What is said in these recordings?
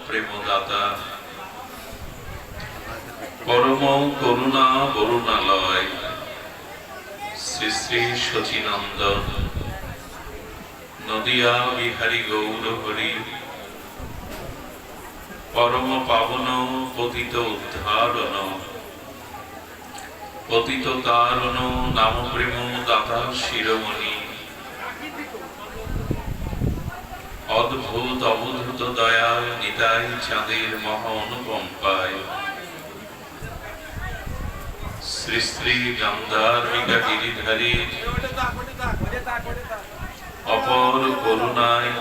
প্রেমদাতা পরম করুণা বরুণালয় শ্রী শ্রী শচীনন্দন নদিয়া বিহারী গৌর হরি পরম পাবন পতিত উদ্ধারণ পতিত তারণ নাম প্রেম দাতা শিরোমণি অদ্ভুত অবধূত দয়াল নিতাই চাঁদের মহা অনুকম্পায় শ্রী শ্রী গান্ধার্বিকা গিরিধারী অপর করুণায়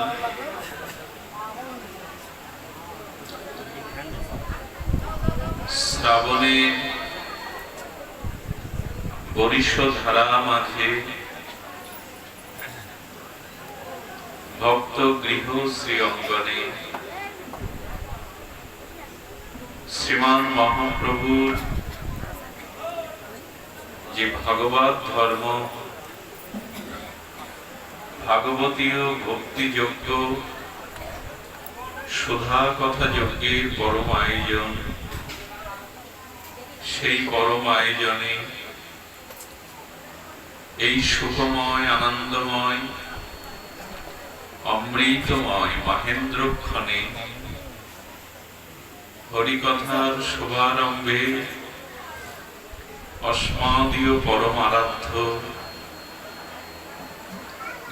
শ্রাবণে বরিশ ধারা মাঝে ভক্ত গৃহ শ্রী অঙ্গনে শ্রীমান মহাপ্রভুর যে ভাগবত ধর্ম ভাগবতীয় ভক্তিযোগ্য সুধা কথা যজ্ঞের পরম আয়োজন, সেই পরম আয়োজনে এই সুখময় আনন্দময় অমৃতময় মহেন্দ্রক্ষণে হরিকথার শুভারম্ভে অস্মাদীয় পরম আরাধ্য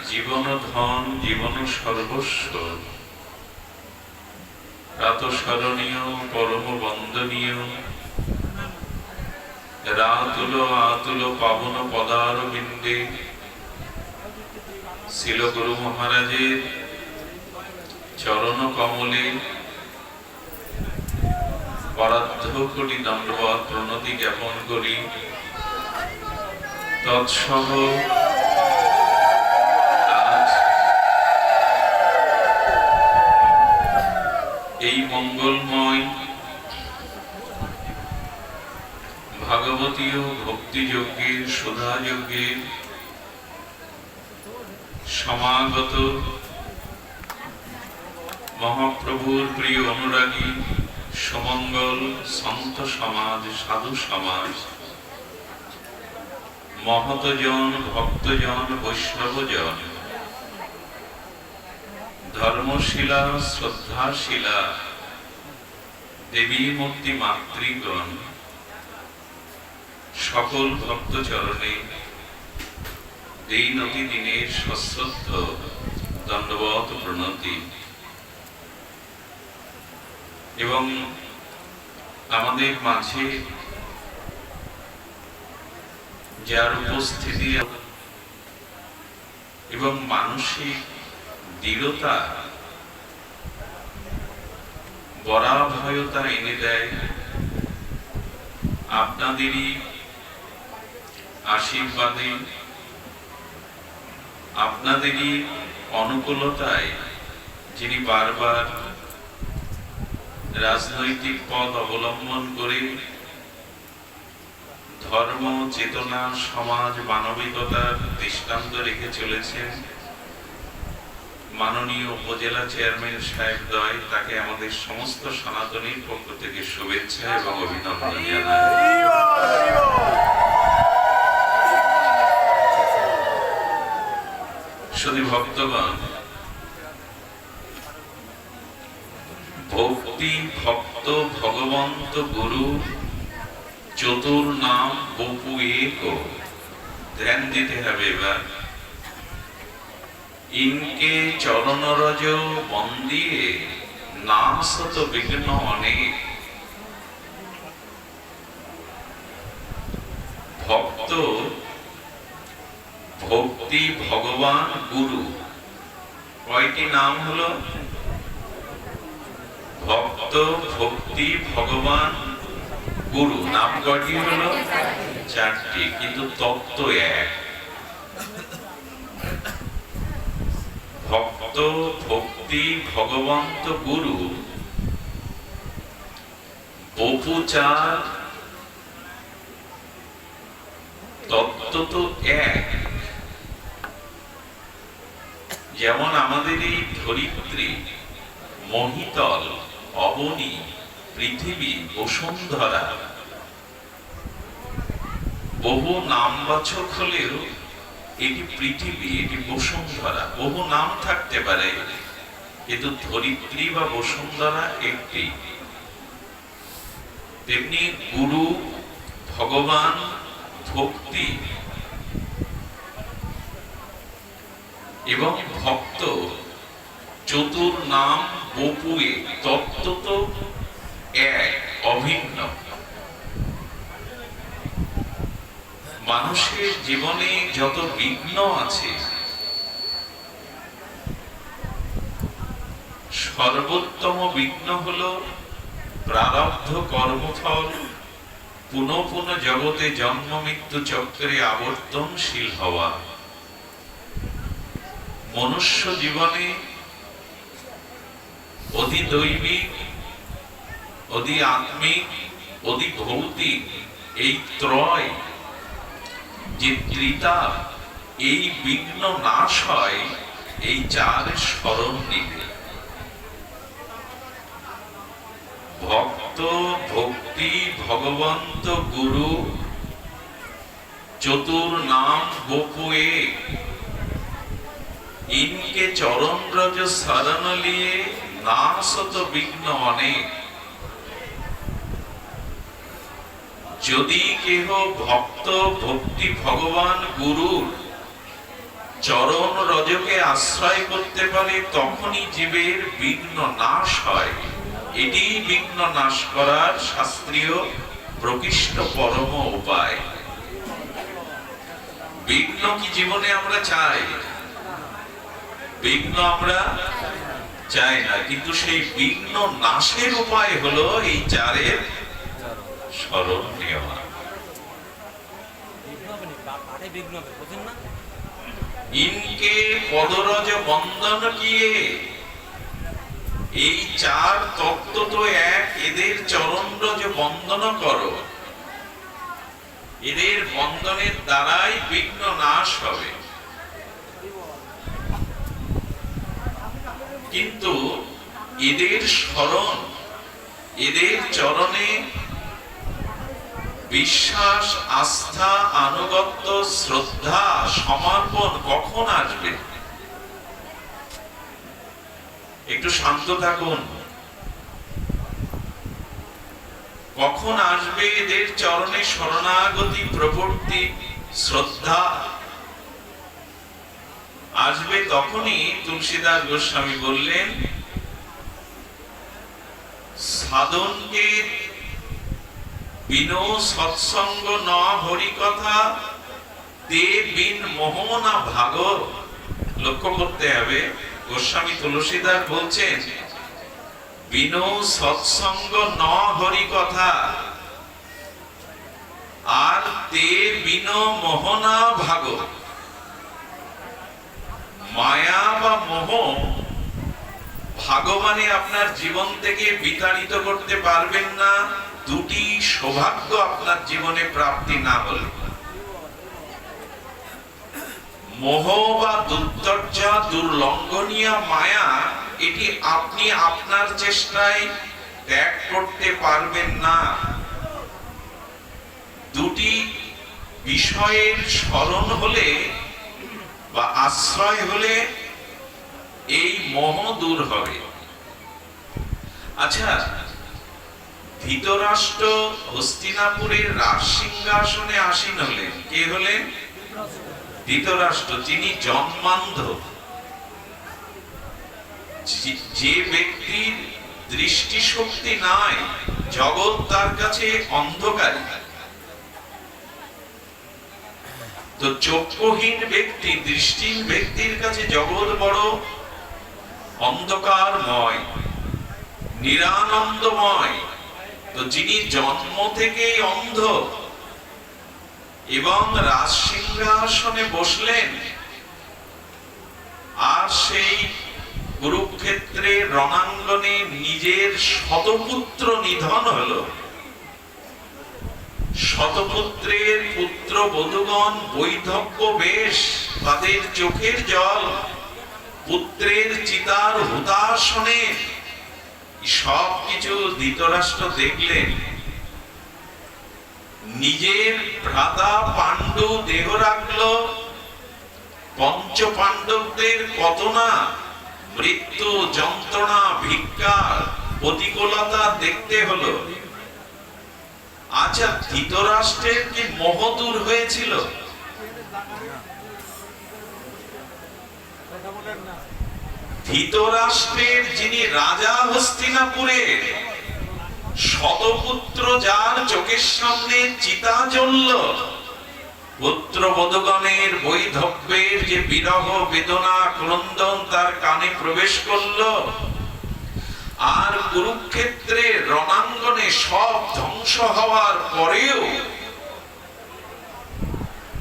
জীবন ধন জীবন সর্বস্ব প্রাতঃস্মরণীয় পরম বন্দনীয় রাতুল আতুল পাবন পদারবিন্দে শিল গুরু মহারাজের চরণ কমলে পরার্ধ কোটি দণ্ডবৎ প্রণতি জ্ঞাপন করি। তৎসহ আজ এই মঙ্গলময় ভাগবতীয় ভক্তিযজ্ঞের সুধাযজ্ঞের সমাগত মহাপ্রভুর প্রিয় অনুরাগী সমঙ্গল সন্ত সমাজ সাধু সমাজ মহতজন ভক্তজন বৈষ্ণবজন ধর্মশীলা শ্রদ্ধাশীলা দেবী মূর্তি মাতৃগণ সকল ভক্তচরণে দিনতি দিনের সশ্রদ্ধ দণ্ডবৎ প্রণতি এবং আমাদের মাঝে যার উপস্থিতি এবং মানসিক দৃঢ়তা বরাভয়তা এনে দেয় আপনাদেরই আশীর্বাদে আপনাদেরই অনুকূলতায় যিনি বারবার রাজনৈতিক পথ অবলম্বন করে ধর্ম চেতনা সমাজ মানবিকতার দৃষ্টান্ত রেখে চলেছেন মাননীয় উপজেলা চেয়ারম্যান সাহেবদ্বয়, তাকে আমাদের সমস্ত সনাতনীর পক্ষ থেকে শুভেচ্ছা এবং অভিনন্দন জানাই। শুধু ভক্তগণ, ভক্তি ভক্ত ভগবন্ত গুরু চতুর নাম বপু এক, ধ্যান দিতে হবে। এবার ইনকে চরণ রজ বন্দিয়ে নাশত বিঘ্ন অনেক। ভক্ত ভক্তি ভগবান গুরু, কয়টি নাম হলো? ভক্ত ভক্তি ভগবান গুরু, নাম কয়টি হলো? চারটি, কিন্তু তত্ত্ব এক। ভক্ত ভক্তি ভগবন্ত গুরু বপুচার, তত্ত্ব তো এক। যেমন আমাদের এই ধরিত্রী মহিতল অবনী, পৃথিবী, বসুন্ধরা বহু নামবাচক হলেও এটি পৃথিবী, এটি বসুন্ধরা। বহু নাম থাকতে পারে, কিন্তু ধরিত্রী বা বসুন্ধরা একটি। তেমনি গুরু, ভগবান, ভক্তি এবং ভক্ত চতুর নাম বপুয়ে তত্ত্ব এক, অভিন্ন। মানুষের জীবনে যত বিঘ্ন আছে, সর্বোত্তম বিঘ্ন হলো প্রারব্ধ কর্মফল পুনঃ পুনঃ জগতে জন্ম মৃত্যু চক্রে আবর্তনশীল হওয়া। মনুষ্য জীবনে অধি দৈবিক, অধি আত্মিক, অধি ভৌতিক, এই ত্রয় যে ত্রিতা, এই বিঘ্ন নাশ হয় এই চার স্মরণ নিতে। ভক্ত, ভক্তি, ভগবন্ত, গুরু, চতুর নাম বপুয়ে, ইনকে চরণ রজ শরণ লিয়ে নাশত বিঘ্ন অনেক। যদি কেহ ভক্ত, ভক্তি, ভগবান, গুরুর চরণ রজকে আশ্রয় করতে পারে, তখনই জীবের বিঘ্ন নাশ হয়। এটি বিঘ্ন নাশ করার শাস্ত্রীয় প্রকৃষ্ট পরম উপায়। বিঘ্ন কি জীবনে আমরা চাই? বিঘ্ন আমরা চাই না, কিন্তু সেই বিঘ্ন নাশের উপায় হলো এই চারের স্মরণ নেওয়া। ইনকে পদরজ বন্দন কিয়ে, এই চার তত্ত্ব তো এক, এদের চরণ রজ বন্দন করো। এদের বন্দনের দ্বারাই বিঘ্ন নাশ হবে। কিন্তু এদের স্মরণ, এদের চরণে বিশ্বাস, আস্থা, আনুগত্য, শ্রদ্ধা, সমর্পণ কখন আসবে? একটু শান্ত থাকুন। কখন আসবে এদের চরণে শরণাগতি, প্রবৃত্তি, শ্রদ্ধা? আসবে তখনই তুলসীদাস গোস্বামী বললেন, সাধনকে বিনো সৎসঙ্গ ন হরি কথা, তে বিন মোহ না ভাগ। লক্ষ্য করতে হবে, গোস্বামী তুলসীদাস বলছেন বিনো সৎসঙ্গ ন হরি কথা, আর তে বিনো মোহ না ভাগ। মায়া বা মোহ ভগবানে আপনার জীবন থেকে বিতাড়িত করতে পারবেন না, দুটি সৌভাগ্য আপনার জীবনে প্রাপ্তি না হলে। মোহ বা দুর্দশা, দুর্লঙ্ঘনীয় মায়া, এটি আপনি আপনার চেষ্টায় ত্যাগ করতে পারবেন না। দুটি বিষয়ের স্মরণ হলে বা আশ্রয় হলে এই মোহ দূর হবে। আচ্ছা, ধৃতরাষ্ট্র হস্তিনাপুরের রাজ সিংহাসনে আসীন হলেন। কে হলেন? ধৃতরাষ্ট্র। তিনি জন্মান্ধ। যে ব্যক্তির দৃষ্টিশক্তি নাই, জগৎ তার কাছে অন্ধকার। তো চক্ষুহীন ব্যক্তি, দৃষ্টিহীন ব্যক্তির কাছে জগৎ বড় অন্ধকারময়, নিরানন্দময়। তো যিনি জন্ম থেকেই অন্ধ এবং রাজ সিংহাসনে বসলেন, আর সেই কুরুক্ষেত্রের রণাঙ্গনে নিজের শতপুত্র নিধন হলো। শতপুত্রের পুত্র বধূগণ বৈধব্য বেশ, তাদের চোখের জল পুত্রের চিতার হুতাসনে সবকিছু ধৃতরাষ্ট্র দেখলেন। নিজের ভ্রাতা পাণ্ডু দেহ রাখলো, পঞ্চ পাণ্ডবদের কত না মৃত্যু, যন্ত্রণা, ভিক্ষা, প্রতিকূলতা দেখতে হলো। আচ্ছা, ধৃতরাষ্ট্রের কি মোহ দূর হয়েছিল? ধৃতরাষ্ট্রের যিনি রাজা হস্তিনাপুরের, শতপুত্র যার চোখের সামনে চিতা জ্বলল, পুত্রবধূগণের বৈধব্যের যে বিরহ বেদনা ক্রন্দন তার কানে প্রবেশ করলো, আর কুরুক্ষেত্রের রণাঙ্গনে সব ধ্বংস হওয়ার পরেও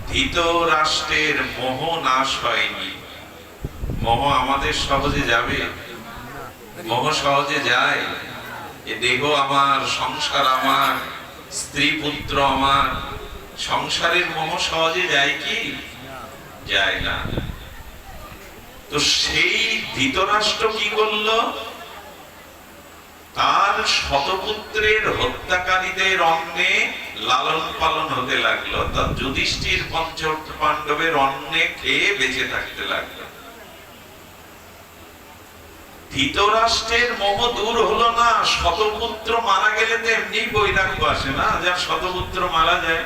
ধৃতরাষ্ট্রের মোহ নাশ হয়নি। মোহ আমাদের সহজে যাবে? মোহ সহজে যায়? এ দেহ আমার, সংসার আমার, স্ত্রী পুত্র আমার, সংসারের মোহ সহজে যায় কি? যায় না। তো সেই ধৃতরাষ্ট্র কি করলো? তার শতপুত্রের হত্যাকারীদের অন্নে লালন পালন হতে লাগলো, তার যুধিষ্ঠির পঞ্চ পাণ্ডবের অন্নে খেয়ে বেঁচে থাকতে লাগলো। ধৃতরাষ্ট্রের মোহ দূর হলো না। শতপুত্র মারা গেলে তো এমনি বৈরাগ্য আসে না। যার শতপুত্র মারা যায়,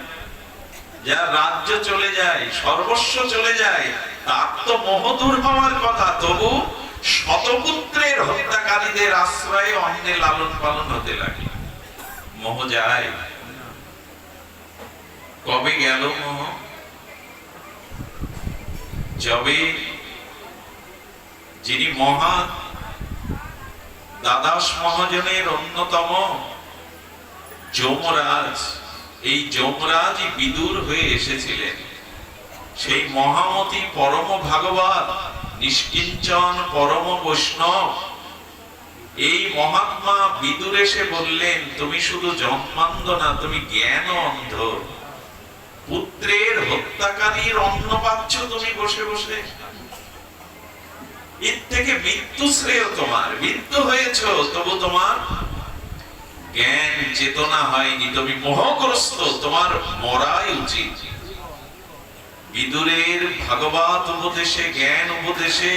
যার রাজ্য চলে যায়, সর্বস্ব চলে যায়, তার তো মোহ দূর হওয়ার কথা। তবু শতপুত্রের হত্যাকারীদের আশ্রয়ে অন্যে লালন পালন হতে লাগে। মোহ যায়? কবে গেল মোহ? যবে যিনি মহা দ্বাদশ মহাজনের অন্যতম যমরাজ, এই যমরাজই বিদুর হয়ে এসেছিলেন। সেই মহামতি পরম ভাগবত, নিষ্কিঞ্চন পরম বৈষ্ণব, এই মহাত্মা বিদুর এসে বললেন, তুমি শুধু জন্মান্ধ না, তুমি জ্ঞান অন্ধ। পুত্রের হত্যাকারীর অন্ন পাচ্ছ তুমি বসে বসে। এর থেকে মৃত্যু শ্রেয় তোমার। মৃত্যু হয়েছ, তবু তোমার জ্ঞান চেতনা হয়নি, তুমি মোহগ্রস্ত, তোমার মরাই উচিত। বিদুরের ভাগবত উপদেশে, জ্ঞান উপদেশে,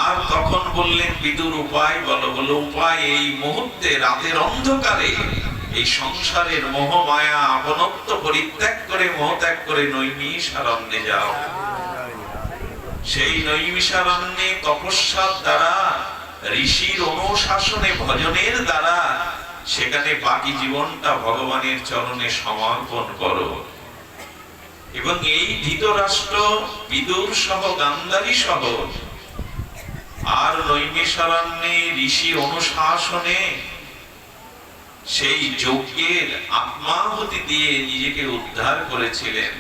আর তখন বললেন বিদুর উপায় বলো। বলো উপায়, এই মুহূর্তে রাতের অন্ধকারে এই সংসারের মোহ মায়া আপনত্ব পরিত্যাগ করে, মোহ ত্যাগ করে নৈমিষারণ্যে যাও। সেই নৈমিষারণ্যে তপস্যার দ্বারা, ঋষির অনুশাসনে, ভজনের দ্বারা সেখানে বাকি জীবনটা ভগবানের চরণে সমর্পণ করো। এবং এই ধৃতরাষ্ট্র, বিদুর সহ, গান্ধারী সহ, আর নৈমিষারণ্যে ঋষি অনুশাসনে সেই যজ্ঞের আত্মাহুতি দিয়ে নিজেকে উদ্ধার করেছিলেন।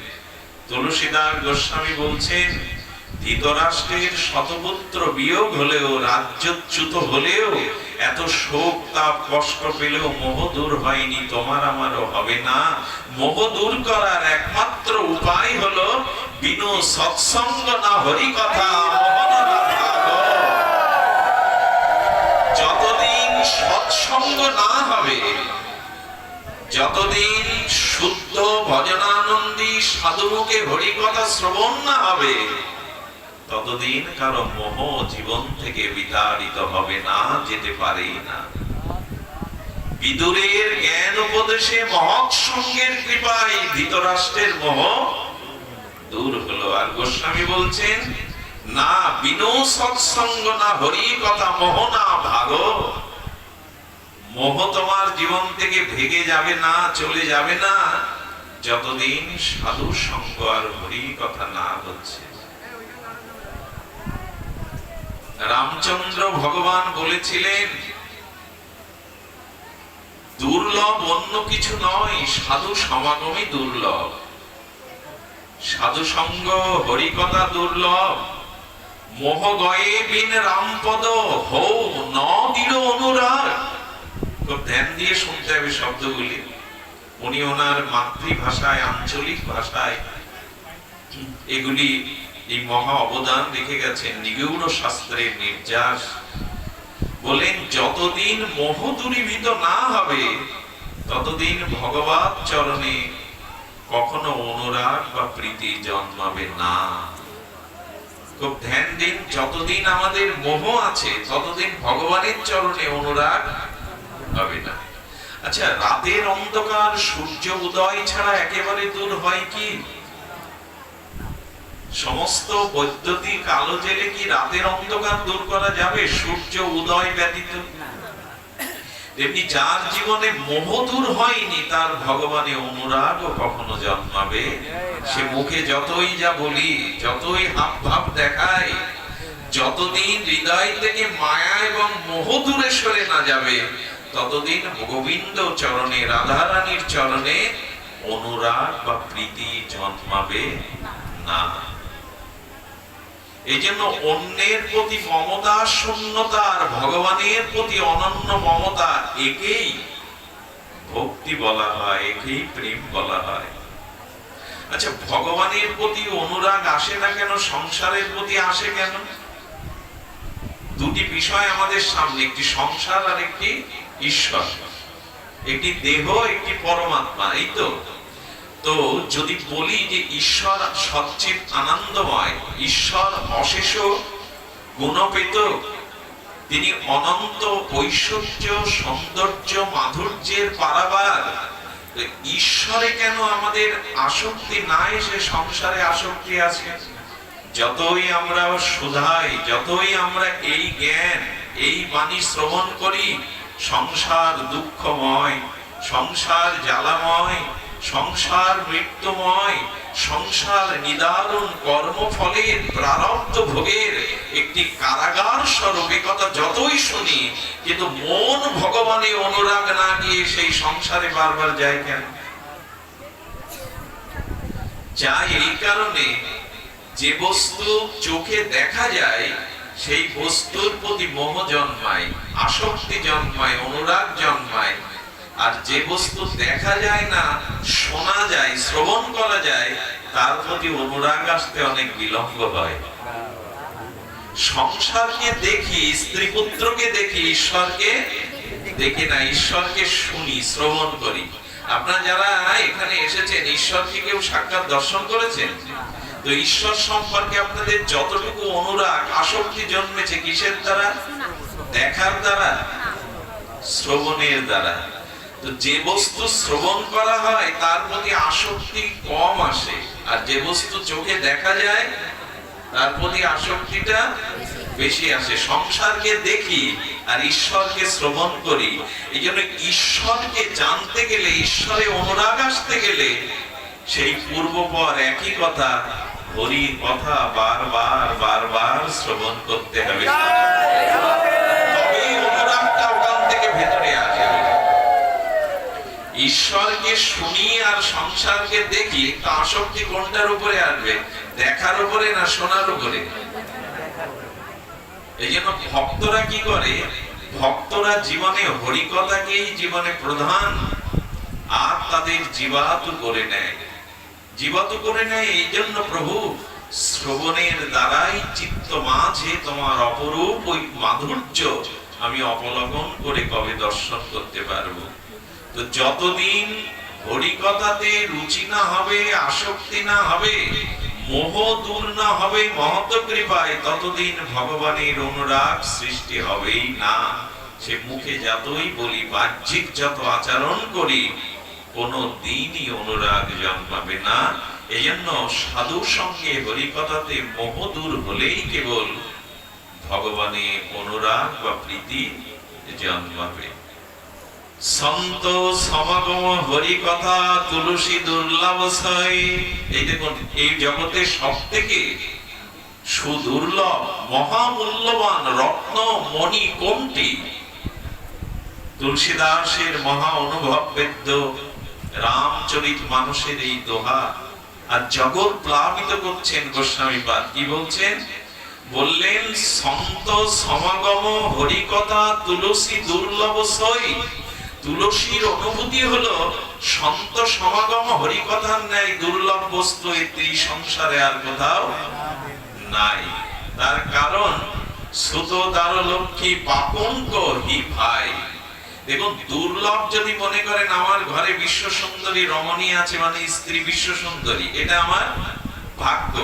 তুলসীদাস গোস্বামী বলছেন, ধৃতরাষ্ট্রের শতপুত্র বিয়োগ হলেও, রাজ্যচ্যুত হলেও, এত শোক তাপ কষ্ট পেলেও মোহ দূর হয়নি। তোমার আমারও হবে না। মোহ দূর করার একমাত্র উপায় হলো বিনু সৎসঙ্গ না হরি কথা। যতদিন সৎসঙ্গ না হবে, যতদিন শুদ্ধ ভজনানন্দী সাধুমুখে হরি কথা শ্রবণ না হবে, ততদিন কারো মোহ জীবন থেকে বিতাড়িত হবে না, যেতে পারে না। বিদুরের জ্ঞান উপদেশে, মহৎ সঙ্গের কৃপায় ধৃতরাষ্ট্রের মোহ দূর হলো। আর গোস্বামী বলছেন, না বিনু সৎসঙ্গ না হরি কথা মোহ না ভাগো। মোহ তোমার জীবন থেকে ভেঙে যাবে না, চলে যাবে না, যতদিন সাধু সঙ্গ আর হরি কথা না হচ্ছে। রামচন্দ্র ভগবান বলেছিলেন, দুর্লভ অন্য কিছু নয়, সাধু সমাগমই দুর্লভ। সাধু সঙ্গ, হরি কথা দুর্লভ। মোহ গয়ে বিন রামপদ হৌ ন দৃঢ় অনুরাগ। খুব ধ্যান দিয়ে শুনতে হবে শব্দগুলি। উনি ওনার মাতৃভাষায়, আঞ্চলিক ভাষায় এগুলি, এই মহা অবদান রেখে গেছেন। নিগূঢ় শাস্ত্রের নির্যাস। বলেন যতদিন মোহ দূরীভূত না হবে ততদিন ভগবত চরণে কখনো অনুরাগ বা প্রীতি জন্মাবে না। খুব ধ্যান দিন, যতদিন আমাদের মোহ আছে ততদিন ভগবানের চরণে অনুরাগ হবে না। আচ্ছা, রাতের অন্ধকার সূর্য উদয় ছাড়া একেবারে দূর হয় কি? সমস্ত বৈদ্যুতিক আলো জেলে কি রাতের অন্ধকার দূর করা যাবে সূর্য উদয় ব্যতীত? তেমনি যার জীবনে মোহ দূর হয়নি তার ভগবানে অনুরাগও কখনো জন্মাবে। সে মুখে যতই যা বলি, যতই হাব ভাব দেখায়, যতদিন হৃদয় থেকে মায়া এবং মোহ দূরে সরে না যাবে ততদিন গোবিন্দ চরণে, রাধারানীর চরণে অনুরাগ বা প্রীতি জন্মাবে না। এই জন্য অন্যের প্রতি মমতা শূন্যতা আর ভগবানের প্রতি অনন্য মমতা, একেই ভক্তি বলা হয়, একেই প্রেম বলা হয়। আচ্ছা, ভগবানের প্রতি অনুরাগ আসে না কেন, সংসারের প্রতি আসে কেন? দুটি বিষয় আমাদের সামনে, একটি সংসার আর একটি ঈশ্বর, একটি দেহ, একটি পরমাত্মা, এই তো। তো যদি বলি যে ঈশ্বর সচ্চিত আনন্দময়, ঈশ্বর অশেষ গুণপেত, তিনি অনন্ত ঐশ্বর্য সৌন্দর্য মাধুর্যের পারাবার, ঈশ্বরে কেন আমাদের আসক্তি না এসে সংসারে আসক্তি আছে? যতই আমরা শুধাই, যতই আমরা এই জ্ঞান, এই বাণী শ্রবণ করি, সংসার দুঃখময়, সংসার জ্বালাময়, সংসার মৃত্যুময়, সংসার নিদারুণ কর্মফলের প্রারব্ধ ভোগের একটি কারাগার স্বরূপ, কথা যতই শুনি, কিন্তু মন ভগবানে অনুরাগ না গিয়ে সেই সংসারে বারবার যায় কেন? যাই এই কারণে, যে বস্তু চোখে দেখা যায় সেই বস্তুর প্রতি মোহ জন্মায়, আসক্তি জন্মায়, অনুরাগ জন্মায়। আর যে বস্তু দেখা যায় না, শোনা যায়, শ্রবণ করা যায়, তার প্রতি অনুরাগ আসতে অনেক বিলম্ব হয়। সংসারকে দেখি, স্ত্রী পুত্রকে দেখি, ঈশ্বরকে দেখি না। ঈশ্বরকে শুনি, শ্রবণ করি। আপনারা যারা এখানে এসেছেন, ঈশ্বরকে কেউ সাক্ষাৎ দর্শন করেছেন? তো ঈশ্বর সম্পর্কে আপনাদের যতটুকু অনুরাগ, আসক্তি জন্মেছে কিসের দ্বারা? দেখার দ্বারা, শ্রবণের দ্বারা। তো যে বস্তু শ্রবণ করা হয় তার প্রতি আসক্তি কম আসে, আর যে বস্তু চোখে দেখা যায় তার প্রতি আসক্তিটা বেশি আসে। সংসারকে দেখি আর ঈশ্বরকে শ্রবণ করি। এই জন্য ঈশ্বরকে জানতে গেলে, ঈশ্বরে অনুরাগ আসতে গেলে সেই পূর্বপর একই কথা, হরির কথা বারবার বারবার শ্রবণ করতে হবে, তবেই অনুরাগটা ওখান থেকে ভেতরে আসবে। ঈশ্বরকে শুনি আর সংসারকে দেখি, তা আসক্তি কোনটার উপরে আসবে? দেখার উপরে না শোনার উপরে? এই জন্য ভক্তরা কি করে? ভক্তরা জীবনে হরিকথাকেই জীবনে প্রধান, আর তাদের জীবাতু করে নেয়। জীবাতু করে নেয় এই জন্য, প্রভু শ্রবণের দ্বারাই চিত্ত মাঝে তোমার অপরূপ ওই মাধুর্য আমি অবলোকন করে কবে দর্শন করতে পারবো। তো যতদিন হরিকথাতে রুচি না হবে, আসক্তি না হবে, মোহ দূর না হবে মহৎ কৃপায়, ততদিন ভগবানের অনুরাগ সৃষ্টি হবেই না। সে মুখে যতই বলি, বাহ্যিক যত আচরণ করি, কোনো দিনই অনুরাগ জন্মাবে না। এই জন্য সাধু সঙ্গে হরিকথাতে মোহ দূর হলেই কেবল ভগবানে অনুরাগ বা প্রীতি জন্মাবে। সন্ত সমাগম হরিকথা তুলসী দুর্লভ সই। এই দেখুন, এই জগতে সব থেকে সুদুর্লভ, মহামূল্যবান রত্ন মণি কোনটি? তুলসীদাসের মহা অনুভব বেদ্য রামচরিত মানুষের এই দোহা। আর জগৎ প্লাবিত করছেন গোস্বামীপাদ। কি বলছেন? বললেন, সন্ত সমাগম হরিকথা তুলসী দুর্লভ সই। তুলসীর অনুভূতি হলো সন্ত সমাগম হরিকথার ন্যায় দুর্লভ বস্তু এই সংসারে আর কোথাও নাই। তার কারণ সুত দ্বার লক্ষ্মী পাপঙ্ক হি ভাই। দেখুন, দুর্লভ যদি মনে করেন আমার ঘরে বিশ্ব সুন্দরী রমণী আছে, মানে স্ত্রী বিশ্ব সুন্দরী, এটা আমার ভাগ্য।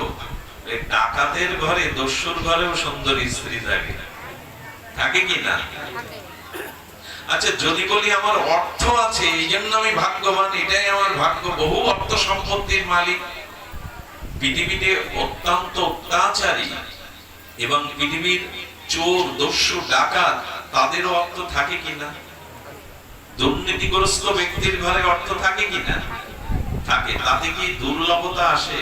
ডাকাতের ঘরে, দস্যুর ঘরেও সুন্দরী স্ত্রী থাকে, থাকে কি না? আচ্ছা, যদি বলি আমার অর্থ আছে এই জন্য আমি ভাগ্যবান, এটাই আমার ভাগ্য, বহু অর্থ সম্পত্তির মালিক, পৃথিবীতে অত্যন্ত অত্যাচারী এবং পৃথিবীর চোর, দস্যু, ডাকাত তাদেরও অর্থ থাকে কিনা? দুর্নীতিগ্রস্ত ব্যক্তির ঘরে অর্থ থাকে কিনা? থাকে। তাতে কি দুর্লভতা আসে?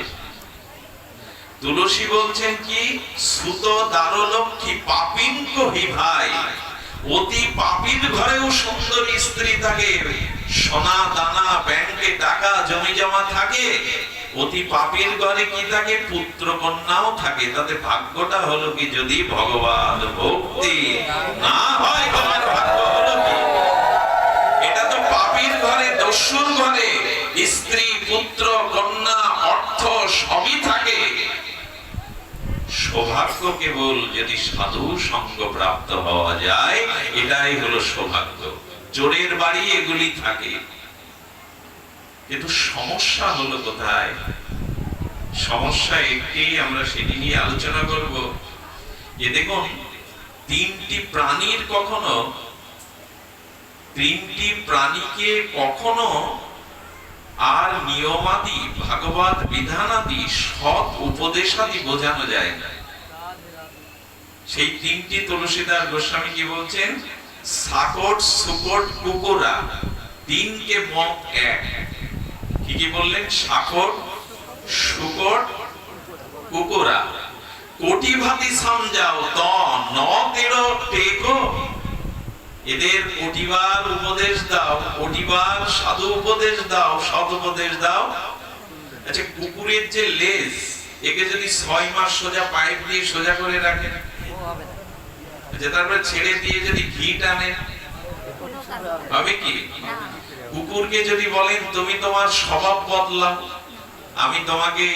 তুলসী বলছেন কি, সুত দ্বারলক্ষ্মী পাপিঙ্ক হি ভাই। অতি পাপীর ঘরেও সুন্দরী স্ত্রী থাকে, সোনা দানা, ব্যাংকে টাকা জমি জমা থাকে। অতি পাপীর ঘরে কি থাকে? পুত্র কন্যাও থাকে। তাতে ভাগ্যটা হলো কি? যদি ভগবান ভক্তি না হয় তোমার ভাগ্য হলো কি? এটা তো পাপীর ঘরে, দস্যুর ঘরে স্ত্রী, পুত্র, কন্যা, অর্থ সবই থাকে। সৌভাগ্য কেবল যদি সাধু সঙ্গ প্রাপ্ত হওয়া যায়, এটাই হলো সৌভাগ্য। চোরের বাড়ি এগুলি থাকে। কিন্তু সমস্যা হলো কোথায়? সমস্যা একটি, আমরা সেটি নিয়ে আলোচনা করব। যে দেখুন, তিনটি প্রাণীকে কখনো আর নিয়মাদি, ভাগবত বিধানাদি, সৎ উপদেশাদি বোঝানো যায় না। সেই তিনটি তুলসীদাস গোস্বামী কি বলছেন? সাকট, সুকট, কুকুরা, তিনকে মত এক। কি কি বললেন? সাকট, সুকট, কুকুরা। কোটি ভাতি সমঝাও ত ন তেরো টেকো। এদের কোটিবার উপদেশ দাও, কোটিবার সাধু উপদেশ দাও, সৎ উপদেশ দাও। আচ্ছা, কুকুরের যে লেজ, একে যদি 6 মাস সোজা পাইপ দিয়ে সোজা করে রাখেন, আচ্ছা, তারপরে ছেড়ে দিয়ে যদি ঘি টানেন, হবে কি? কুকুরকে যদি বলেন তুমি তোমার স্বভাব বদলাও, আমি তোমাকে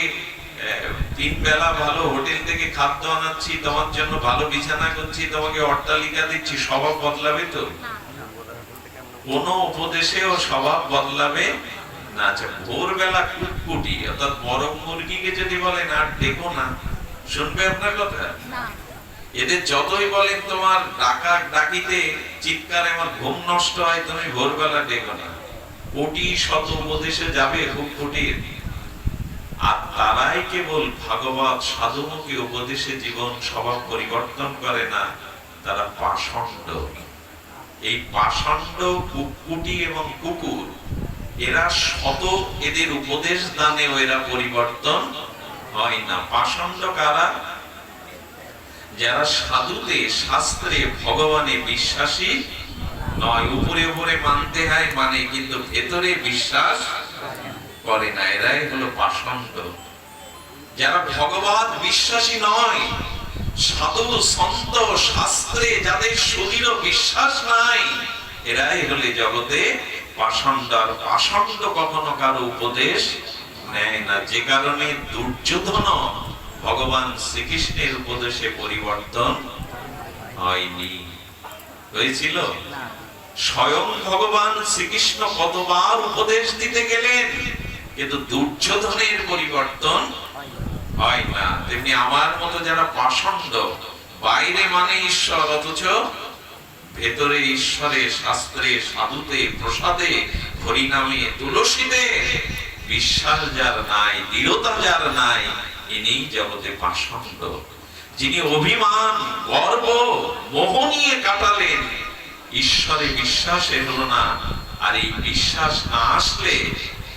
3 বেলা ভালো হোটেল থেকে খাদ্য আনাচ্ছি, তোমার জন্য ভালো বিছানা করছি, তোমাকে অট্টালিকা দিচ্ছি, স্বভাব বদলাবে তো? কোন উপদেশেও স্বভাব বদলাবে না। আচ্ছা, ভোরবেলা কুটকুটি অর্থাৎ মরম মুরগিকে যদি বলেন আর দেখো না, শুনবে আপনার কথা? এদের যতই বলেন তোমার ডাকিতে চিৎকারে আমার ঘুম নষ্ট হয়, তুমি ভোরবেলা ডেকো না, কোটি শত উপদেশে যাবে কুটকুটির। আর তারাই কেবল ভাগবত সাধুমুখী উপদেশে জীবন স্বভাব পরিবর্তন করে না, তারা পাষণ্ড। এই পাষণ্ড কুকুটি এবং কুকুর, এরা শত এদের উপদেশ দানেও এরা পরিবর্তন হয় না। পাষণ্ড কারা? যারা সাধুতে, শাস্ত্রে, ভগবানে বিশ্বাসী নয়। উপরে উপরে মানতে হয় মানে, কিন্তু ভেতরে বিশ্বাস করে না, এরাই হলো পাষণ্ড। যারা ভগবান বিশ্বাসী নয়, সাধু সন্ত শাস্ত্রে যাদের শরীর বিশ্বাস নাই, এরাই হলে জগতে পাষণ্ড। আর পাষণ্ড কখনো কারো উপদেশ নেয় না। যে কারণে দুর্যোধন ভগবান শ্রীকৃষ্ণের উপদেশে পরিবর্তন হয়নি। হয়েছিল? স্বয়ং ভগবান শ্রীকৃষ্ণ কতবার উপদেশ দিতে গেলেন, কিন্তু দুর্যোধনের পরিবর্তন হয় না। তেমনি আমার মতো যারা পাষণ্ড, বাইরে মানে ঈশ্বর অথচ ভেতরে ঈশ্বরে, শাস্ত্রে, সাধুতে, প্রসাদে, হরিনামে, তুলসীতে বিশ্বাস যার নাই, দৃঢ়তা যার নাই, ইনি জগতে পাষণ্ড। যিনি অভিমান, গর্ব, মোহ নিয়ে কাটালেন, ঈশ্বরে বিশ্বাসে হলো না। আর এই বিশ্বাস না আসলে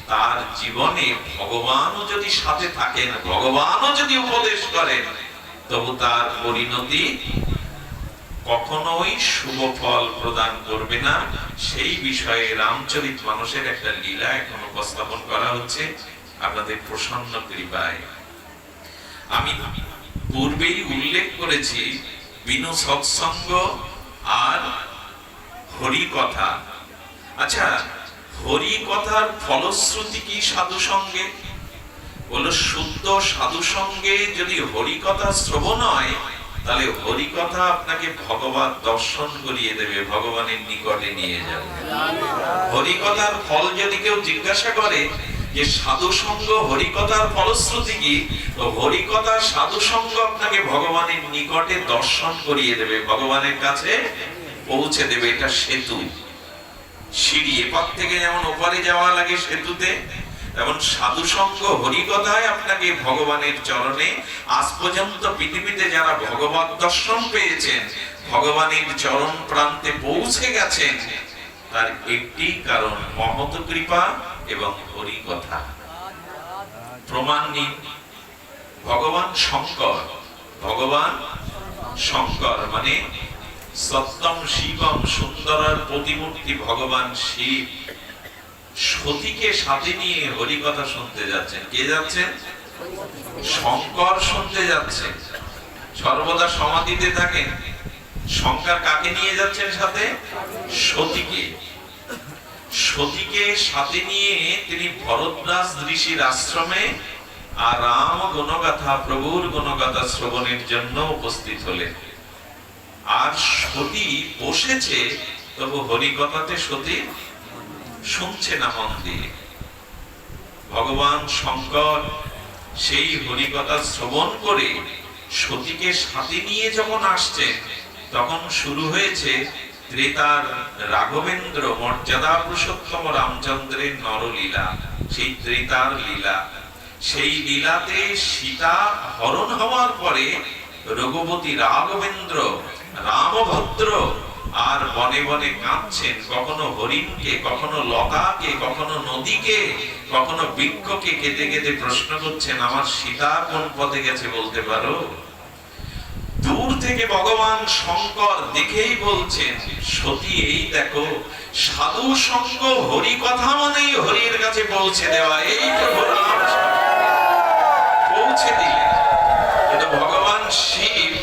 তার জীবনে ভগবানও যদি সাথে থাকেন, ভগবানও যদি উপদেশ করেন, তবু তার পরিণতি কখনোই শুভ ফল প্রদান করবে না। সেই বিষয়ে রামচরিতমানসের একটা লীলা এখন উপস্থাপন করা হচ্ছে আপনাদের প্রসন্ন কৃপায়। আমি পূর্বেই উল্লেখ করেছি বিনু সৎসঙ্গ আর হরি কথা। আচ্ছা, হরি কথার ফলশ্রুতি কি সাধু সঙ্গে? বলো, শুদ্ধ সাধু সঙ্গে যদি হরি কথা শ্রবণ হয়, তাহলে হরি কথা আপনাকে ভগবান দর্শন করিয়ে দেবে, ভগবানের নিকটে নিয়ে যাবে। হরি কথার ফল যদি কেউ জিজ্ঞাসা করে যে সাধু সঙ্গ হরি কথার ফলশ্রুতি কি, তো হরি কথা সাধু সঙ্গ আপনাকে ভগবানের নিকটে দর্শন করিয়ে দেবে, ভগবানের কাছে পৌঁছে দেবে। এটা সেতু, সিঁড়ি, এপার থেকে যেমন ওপারে যাওয়া লাগে সেতুতে, এবং সাধু সঙ্গ হরি কথায় আপনাকে ভগবানের চরণে, আজ পর্যন্ত পৃথিবীতে যারা ভগবত দর্শন পেয়েছেন, ভগবানের চরণ প্রান্তে পৌঁছে গেছেন, তার একটি কারণ মহৎ কৃপা এবং হরি কথা। প্রমাণ নিন। ভগবান শঙ্কর, ভগবান শঙ্কর মানে সত্যম শিবম সুন্দরের প্রতিমূর্তি ভগবান শিব, সতীকে সাথে নিয়ে হরি কথা শুনতে যাচ্ছেন। কে যাচ্ছেন? শঙ্কর শুনতে যাচ্ছেন। সর্বদা সমাধিতে থাকেন। শঙ্কর কাকে নিয়ে যাচ্ছেন সাথে? সতীকে। সতীকে সাথে নিয়ে তিনি ভরদ্বাজ ঋষির আশ্রমে আর রাম গুণগাথা, প্রভুর গুণগাথা শ্রবণের জন্য উপস্থিত হলেন। আর সতী বসেছে, তবু হরি কথাতে সতী শুনছে না মন দিয়ে। ভগবান শঙ্কর সেই হরি কথা শ্রবণ করে সতীকে সাথে নিয়ে যখন আসছেন, তখন শুরু হয়েছে ত্রেতার রাঘবেন্দ্র মর্যাদা পুরুষোত্তম রামচন্দ্রের নরলীলা। সেই ত্রেতার লীলা, সেই লীলাতে সীতা হরণ হওয়ার পরে রঘুপতি রাঘবেন্দ্র রামভদ্র আর বনে বনে কাঁদছেন, কখনো হরিণকে, কখনো লতাকে, কখনো নদীকে, কখনো বৃক্ষকে কেঁদে কেঁদে প্রশ্ন করছেন, আমার সীতা কোন পথে গেছে বলতে পারো? দূর থেকে ভগবান শঙ্কর দেখেই বলছেন, সতী এই দেখো, সাধু সঙ্গ হরি কথা মানেই হরির কাছে পৌঁছে দেওয়া। এই প্রভু রাম পৌঁছে দিলেন। কিন্তু ভগবান শিব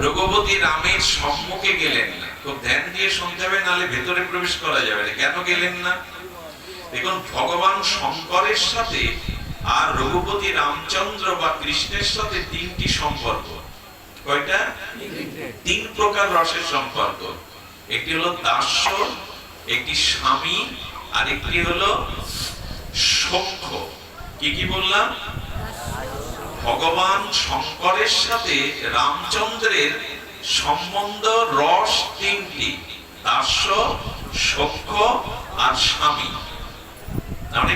রঘুপতি রামের সম্মুখে গেলেন না। খুব ধ্যান দিয়ে শুনতে হবে, নাহলে ভেতরে প্রবেশ করা যাবে না। কেন গেলেন না? দেখুন, ভগবান শঙ্করের সাথে আর রঘুপতি রামচন্দ্র বা কৃষ্ণের সাথে তিনটি সম্পর্ক। কয়টা? তিন প্রকার রসের সম্পর্ক। একটি হলো দাস্য, একটি স্বামী, আর একটি হলো সখ্য। কি কি বললাম? ভগবান শঙ্করের সাথে রামচন্দ্রের সম্বন্ধ রস তিনটি: দাস্য, সখ্য আর স্বামী। মানে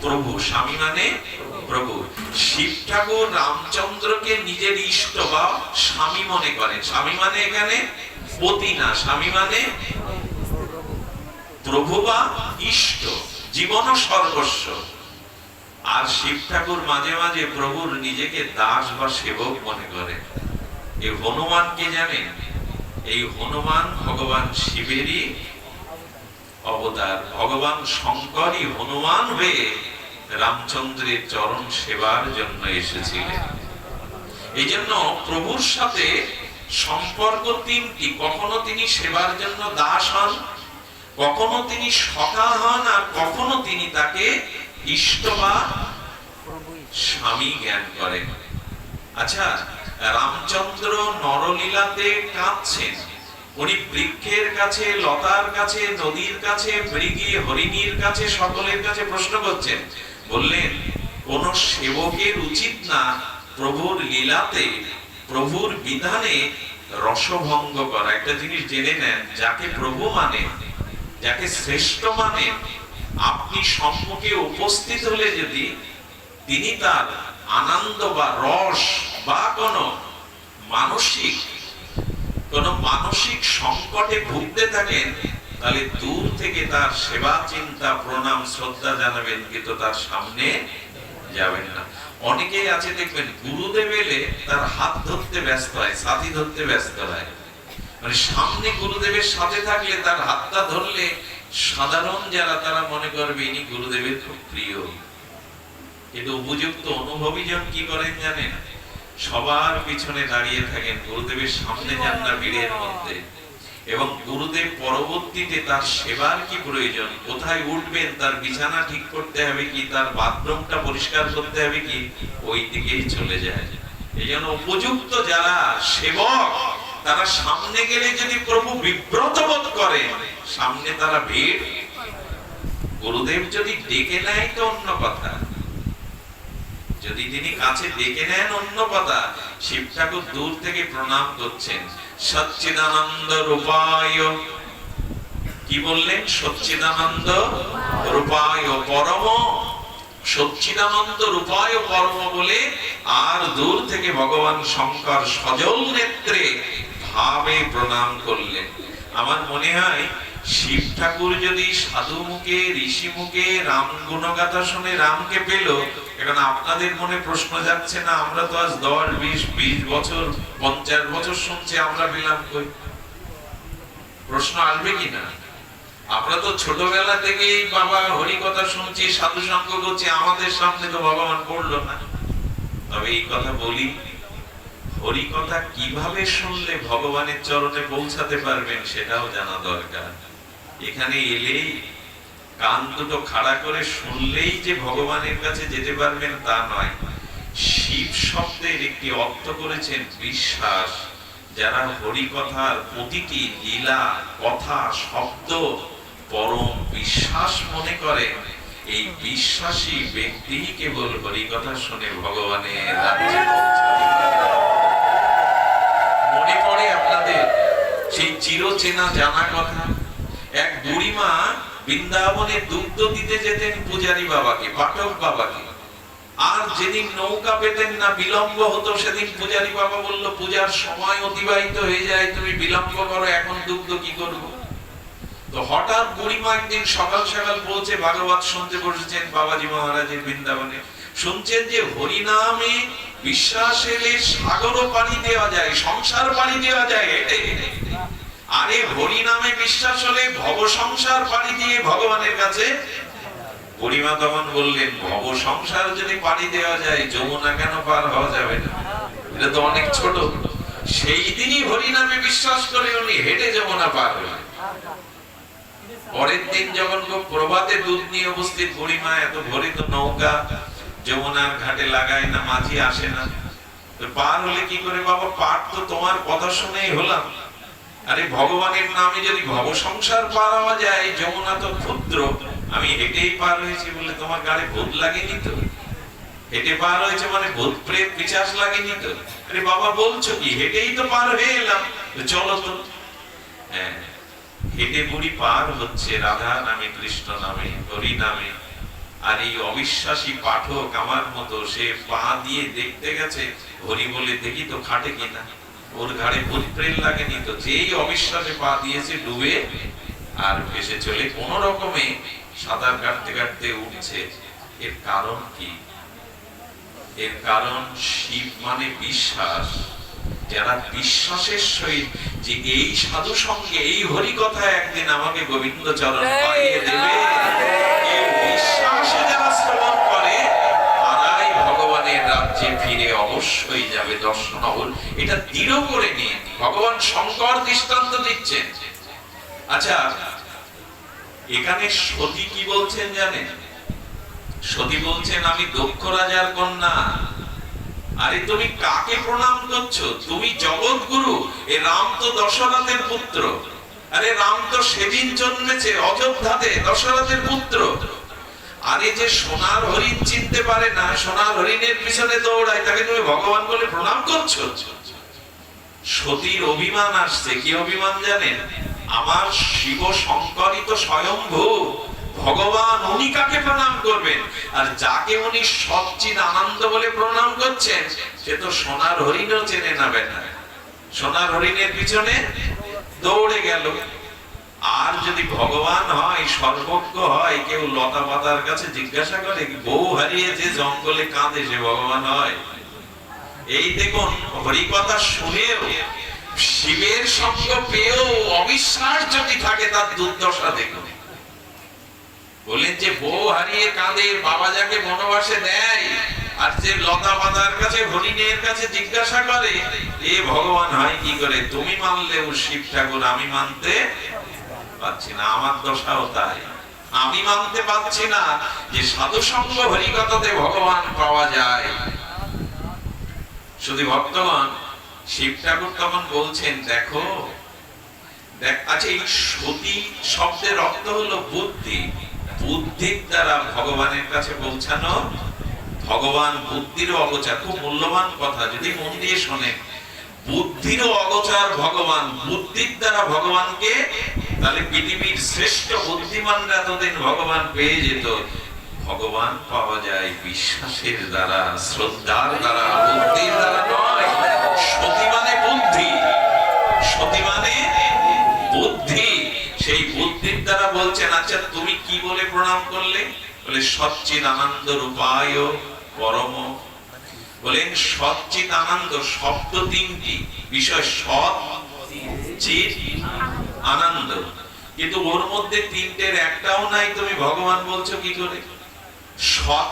প্রভু। স্বামী মানে প্রভু। শিব ঠাকুর রামচন্দ্রকে নিজের ইষ্ট বা স্বামী মনে করেন। স্বামী মানে এখানে পতি না, স্বামী মানে প্রভু বা ইষ্ট, জীবন সর্বস্ব। আর শিব ঠাকুর মাঝে মাঝে প্রভুর নিজেকে দাস বা সেবক মনে করেন। এই হনুমানকে জানেন? এই হনুমান ভগবান শিবেরই অবতার। ভগবান শঙ্করই হনুমান হয়ে রামচন্দ্রের চরণ সেবার জন্য এসেছিলেন। এই জন্য প্রভুর সাথে সম্পর্ক তিনটি। কখনো তিনি সেবার জন্য দাস হন, কখনো তিনি সখা হন, আর কখনো তিনি তাকে ইষ্ট বা স্বামী জ্ঞান করেন। আচ্ছা, রামচন্দ্র নরলীলাতে কাঁদছেন। উনি বৃক্ষের কাছে, লতার কাছে, নদীর কাছে, মৃগী হরিণীর কাছে, সকলের কাছে প্রশ্ন করছেন। বললেন, কোন সেবকের উচিত না প্রভুর লীলাতে, প্রভুর বিধানে রসভঙ্গ করা। একটা জিনিস জেনে নেন, যাকে প্রভু মানেন, যাকে শ্রেষ্ঠ মানেন, আপনি সম্মুখে উপস্থিত হলে যদি তিনি তার আনন্দ বা রস বা কোনো মানসিক সংকটে ভুগতে থাকেন, তাহলে দূর থেকে তার সেবা, চিন্তা, প্রণাম, শ্রদ্ধা জানাবেন, কিন্তু তার সামনে যাবেন না। অনেকেই আছে দেখবেন, গুরুদেব এলে তার হাত ধরতে ব্যস্ত হয়, সাথী ধরতে ব্যস্ত হয়। মানে সামনে গুরুদেবের সাথে থাকলে তার হাতটা ধরলে সাধারণ যারা, তারা মনে করবে ইনি গুরুদেবের খুব প্রিয়। কিন্তু উপযুক্ত অনুভবী জন কি করেন জানেন? সবার পিছনে দাঁড়িয়ে থাকেন, গুরুদেবের সামনে যান না ভিড়ের মধ্যে। এবং গুরুদেব পরবর্তীতে তার সেবার কি প্রয়োজন, কোথায় উঠবেন, তার বিছানা ঠিক করতে হবে কি, তার বাথরুমটা পরিষ্কার করতে হবে কি, ওই দিকেই চলে যায়। এই জন্য উপযুক্ত যারা সেবক তারা সামনে গেলে যদি প্রভু বিব্রত বোধ করে, সামনে তারা ভিড়। গুরুদেব যদি ডেকে নেয় তো অন্য কথা, যদি তিনি কাছে ডেকে নেন অন্য কথা। শিব ঠাকুর দূর থেকে প্রণাম করছেন, সচ্চিদানন্দ রূপায়, কি বললেন? সচ্চিদানন্দ রূপায় পরম, সচ্চিদানন্দ রূপায় পরম বলে আর দূর থেকে ভগবান শঙ্কর সজল নেত্রে ভাবে প্রণাম করলেন। আমার মনে হয় শিব ঠাকুর যদি সাধু মুখে ঋষি মুখে রাম গুণগাথা শুনে রামকে পেল, এখন আপনাদের মনে প্রশ্ন যাচ্ছে না, আমরা তো আজ 10, 20 বছর 50 বছর শুনছি, আমরা পেলাম কই? প্রশ্ন আসবে কিনা? আমরা তো ছোটবেলা থেকেই বাবা হরি কথা শুনছি, সাধু সঙ্গ করছি, আমাদের সামনে তো ভগবান পড়লো না। তবে এই কথা বলি, হরি কথা কিভাবে শুনলে ভগবানের চরণে পৌঁছাতে পারবেন সেটাও জানা দরকার। এখানে এলেই কান দুটো খাড়া করে শুনলেই যে ভগবানের কাছে যেতে পারবেন তা নয়। শিব শব্দের একটি অর্থ করেছেন বিশ্বাস। যারা হরি কথার প্রতিটি লীলা কথা শব্দ পরম বিশ্বাস মনে করে, এই বিশ্বাসী ব্যক্তি কেবল হরি কথা শুনে ভগবানের রাজ্যে পৌঁছাবে। মনে পড়ে আপনাদের সেই চিরচেনা জানা কথা, এক বুড়িমা বৃন্দাবনে দুগ্ধ দিতে যেতেন পূজারী বাবাকে, পাঠক বাবাকে। আর যেদিন নৌকা পেতেন না, বিলম্ব হতো, সেদিন পূজারী বাবা বলল, পূজার সময় অতিবাহিত হয়ে যায়, তুমি বিলম্ব করো, এখন দুগ্ধ কি করবো? তো হঠাৎ বুড়িমা একদিন সকাল সকাল পৌঁছে ভাগবত শুনতে বসেছেন বাবাজি মহারাজের বৃন্দাবনে। শুনছেন যে হরি নামে বিশ্বাস এলে সাগরও পানি দেওয়া যায়, সংসার পানি দেওয়া যায়। আরে হরি নামে বিশ্বাস হলে ভব সংসার পানি দিয়ে ভগবানের কাছে। বুড়িমা তখন বললেন, ভব সংসার যদি পানি দেওয়া যায়, যমুনা কেন পার হওয়া যাবে না? এটা তো অনেক ছোট। সেই দিনই হরি নামে বিশ্বাস করে উনি হেঁটে যমুনা পার হলেন। পরের দিন যখন প্রভাতে দুধ নিয়ে উপস্থিত, বুড়িমা এত ভোরে তো নৌকা যমুনার ঘাটে লাগায় না, মাঝি আসে না, তো পার হলে কি করে? বাবা, পার তো তোমার কথা শুনেই হলাম। আরে ভগবানের নামে যদি ভব সংসার পার হওয়া যায়, যমুনা তো ক্ষুদ্র, আমি হেঁটেই পার হয়েছি বলে তোমার গাড়ি ভূত লাগেনি তো? হেঁটে পার হয়েছে মানে ভূত প্রেত পিশাচ লাগেনি তো? আরে বাবা বলছো কি? হেঁটেই তো পার হয়ে এলাম, চলো তো। হ্যাঁ, হেঁটে বুড়ি পার হচ্ছে রাধা নামে, কৃষ্ণ নামে, হরি নামে। আর এই অবিশ্বাসী পাঠক আমার মতো, সে পা দিয়ে দেখতে গেছে হরি বলে, দেখি তো খাটে কিনা, ওর ঘাড়ে ভূত প্রেত লাগেনি তো? যেই অবিশ্বাসে পা দিয়েছে, ডুবে আর ভেসে চলে কোন রকমে সাঁতার কাটতে কাটতে উঠছে। এর কারণ কি? এর কারণ শিব মানে বিশ্বাস। যারা বিশ্বাসের সহিত যে এই সাধু সঙ্গে এই হরি কথা একদিন আমাকে গোবিন্দ চরণ পাইয়ে দেবে, এই বিশ্বাসে যারা শ্রবণ করে, তারাই ভগবানের রাজ্যে ফিরে অবশ্যই যাবে দর্শন। এটা দৃঢ় করে নিয়ে ভগবান শঙ্কর দৃষ্টান্ত দিচ্ছেন। আচ্ছা, এখানে সতী কি বলছেন জানেন? সতী বলছেন, আমি দক্ষ রাজার কন্যা। আরে তুমি কাকে প্রণাম করছো? তুমি জগৎ গুরু। এ রাম তো দশরথের পুত্র। আরে রাম তো সেদিন জন্মেছে অযোধ্যাতে, দশরথের পুত্র। আরে যে সোনার হরিণ চিনতে পারে না, সোনার হরিণের পিছনে দৌড়ায়, তাকে তুমি ভগবান বলে প্রণাম করছো? সতীর অভিমান আসছে। কি অভিমান জানেন? আমার শিব শঙ্করিত স্বয়ম্ভু ভগবান, উনি কাকে প্রণাম করবেন? আর যাকে উনি সচ্চিদ আনন্দ বলে প্রণাম করছেন, সে তো সোনার হরিণও চেনে না বেটা। সোনার হরিণের পিছনে দৌড়ে গেল। আর যদি ভগবান হয়, সর্বজ্ঞ হয়, কেউ লতা পাতার কাছে জিজ্ঞাসা করে, বউ হারিয়ে যে জঙ্গলে কাঁদে, সে ভগবান হয়? এই দেখুন, হরি কথা শুনেও শিবের সঙ্গ পেয়েও অবিশ্বাস যদি থাকে, তার দুর্দশা দেখুন। বলেন যে বউ হারিয়ে কাঁদে, বাবা যাকে বনবাসে দেয়, আর যে লতা পাতার কাছে হরিণের কাছে জিজ্ঞাসা করে, এ ভগবান হয় কি করে? তুমি মানলেও শিব ঠাকুর, আমি মানতে পারছি না। আমার দশাও তাই, আমি মানতে পারছি না যে সাধু সঙ্গ হরিকথাতে ভগবান পাওয়া যায়। শুধু ভক্তগণ, শিব ঠাকুর তখন বলছেন, দেখো আচ্ছা, এই সতী শব্দের অর্থ হলো বুদ্ধি। বুদ্ধির দ্বারা ভগবানের কাছে পৌঁছানো। ভগবান বুদ্ধিরও অগোচর, খুব মূল্যবান কথা, যদি মন দিয়ে শোনেন। বুদ্ধিরও অগোচর ভগবান, বুদ্ধির দ্বারা ভগবানকে, তাহলে পৃথিবীর শ্রেষ্ঠ বুদ্ধিমানরা এতদিন ভগবান পেয়ে যেত। ভগবান পাওয়া যায় বিশ্বাসের দ্বারা, শ্রদ্ধার দ্বারা, বুদ্ধির দ্বারা নয়। সতী মানে বুদ্ধি, সতী মানে বুদ্ধি। সেই বুদ্ধির দ্বারা বলছেন, আচ্ছা তুমি কি বলে প্রণাম করলে? বলে সচ্চিদ আনন্দ রূপায় পরম। বলেন সচ্চিদ আনন্দ শব্দ তিনটি, বিষয় সৎ, চিৎ, আনন্দ, কিন্তু ওর মধ্যে তিনটের একটাও নাই। তুমি ভগবান বলছো কি করে? সৎ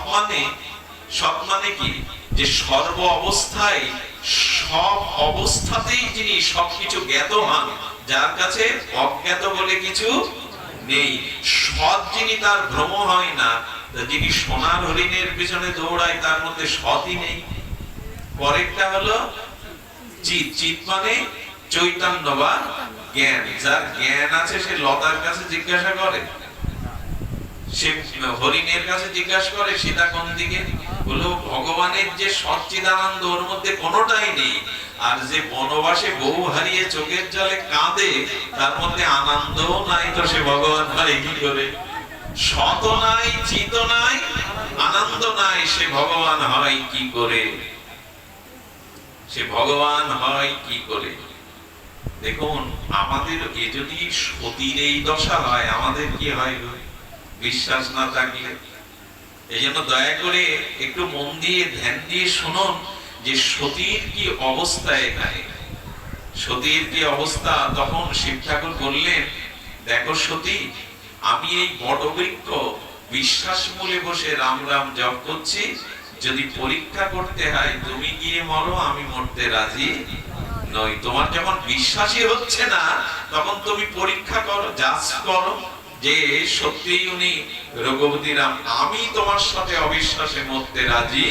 মানে কি? যে সর্ব অবস্থায়, সব অবস্থাতেই যিনি সবকিছু জ্ঞাত হন, যার কাছে অজ্ঞাত বলে কিছু নেই। সৎ যিনি, তার ভ্রম হয় না। যিনি সোনার হরিণের পিছনে দৌড়ায়, তার মধ্যে সৎই নেই। পরেরটা হলো চিৎ। চিৎ মানে চৈতন্য বা জ্ঞান। যার জ্ঞান আছে সে লতার কাছে জিজ্ঞাসা করে, সে হরিণের কাছে জিজ্ঞাসা করে সীতা কোন দিকে। বলো ভগবানের যে সচ্চিদানন্দ, ওর মধ্যে কোনোটাই নেই। আর যে বনবাসে বউ হারিয়ে চোখের জলে কাঁদে, তার মধ্যে আনন্দও নাই, তো সে ভগবান হয় কি করে? সৎ নাই, চিত নাই, আনন্দ নাই, সে ভগবান হয় কি করে? সে ভগবান হয় কি করে? দেখুন, আমাদের এ যদি সতীর এই দশা হয়, আমাদের কি হয়? বিশ্বাস না থাকলে। এই জন্য দয়া করে একটু মন দিয়ে ধ্যান দিয়ে শুনুন যে সতীর কি অবস্থা এখানে, সতীর কি অবস্থা। তখন শিব ঠাকুর বললেন, দেখো সতী, আমি এই বটবৃক্ষ বিশ্বাস মূলে বসে রাম রাম জপ করছি। যদি পরীক্ষা করতে হয়, তুমি গিয়ে মরো, আমি মরতে রাজি নই। তোমার যখন বিশ্বাসই হচ্ছে না, তখন তুমি পরীক্ষা করো, যাচ করো যে সত্যি উনি রঘুপতি রাম। আমি তোমার সাথে অবিশ্বাসে মরতে রাজি।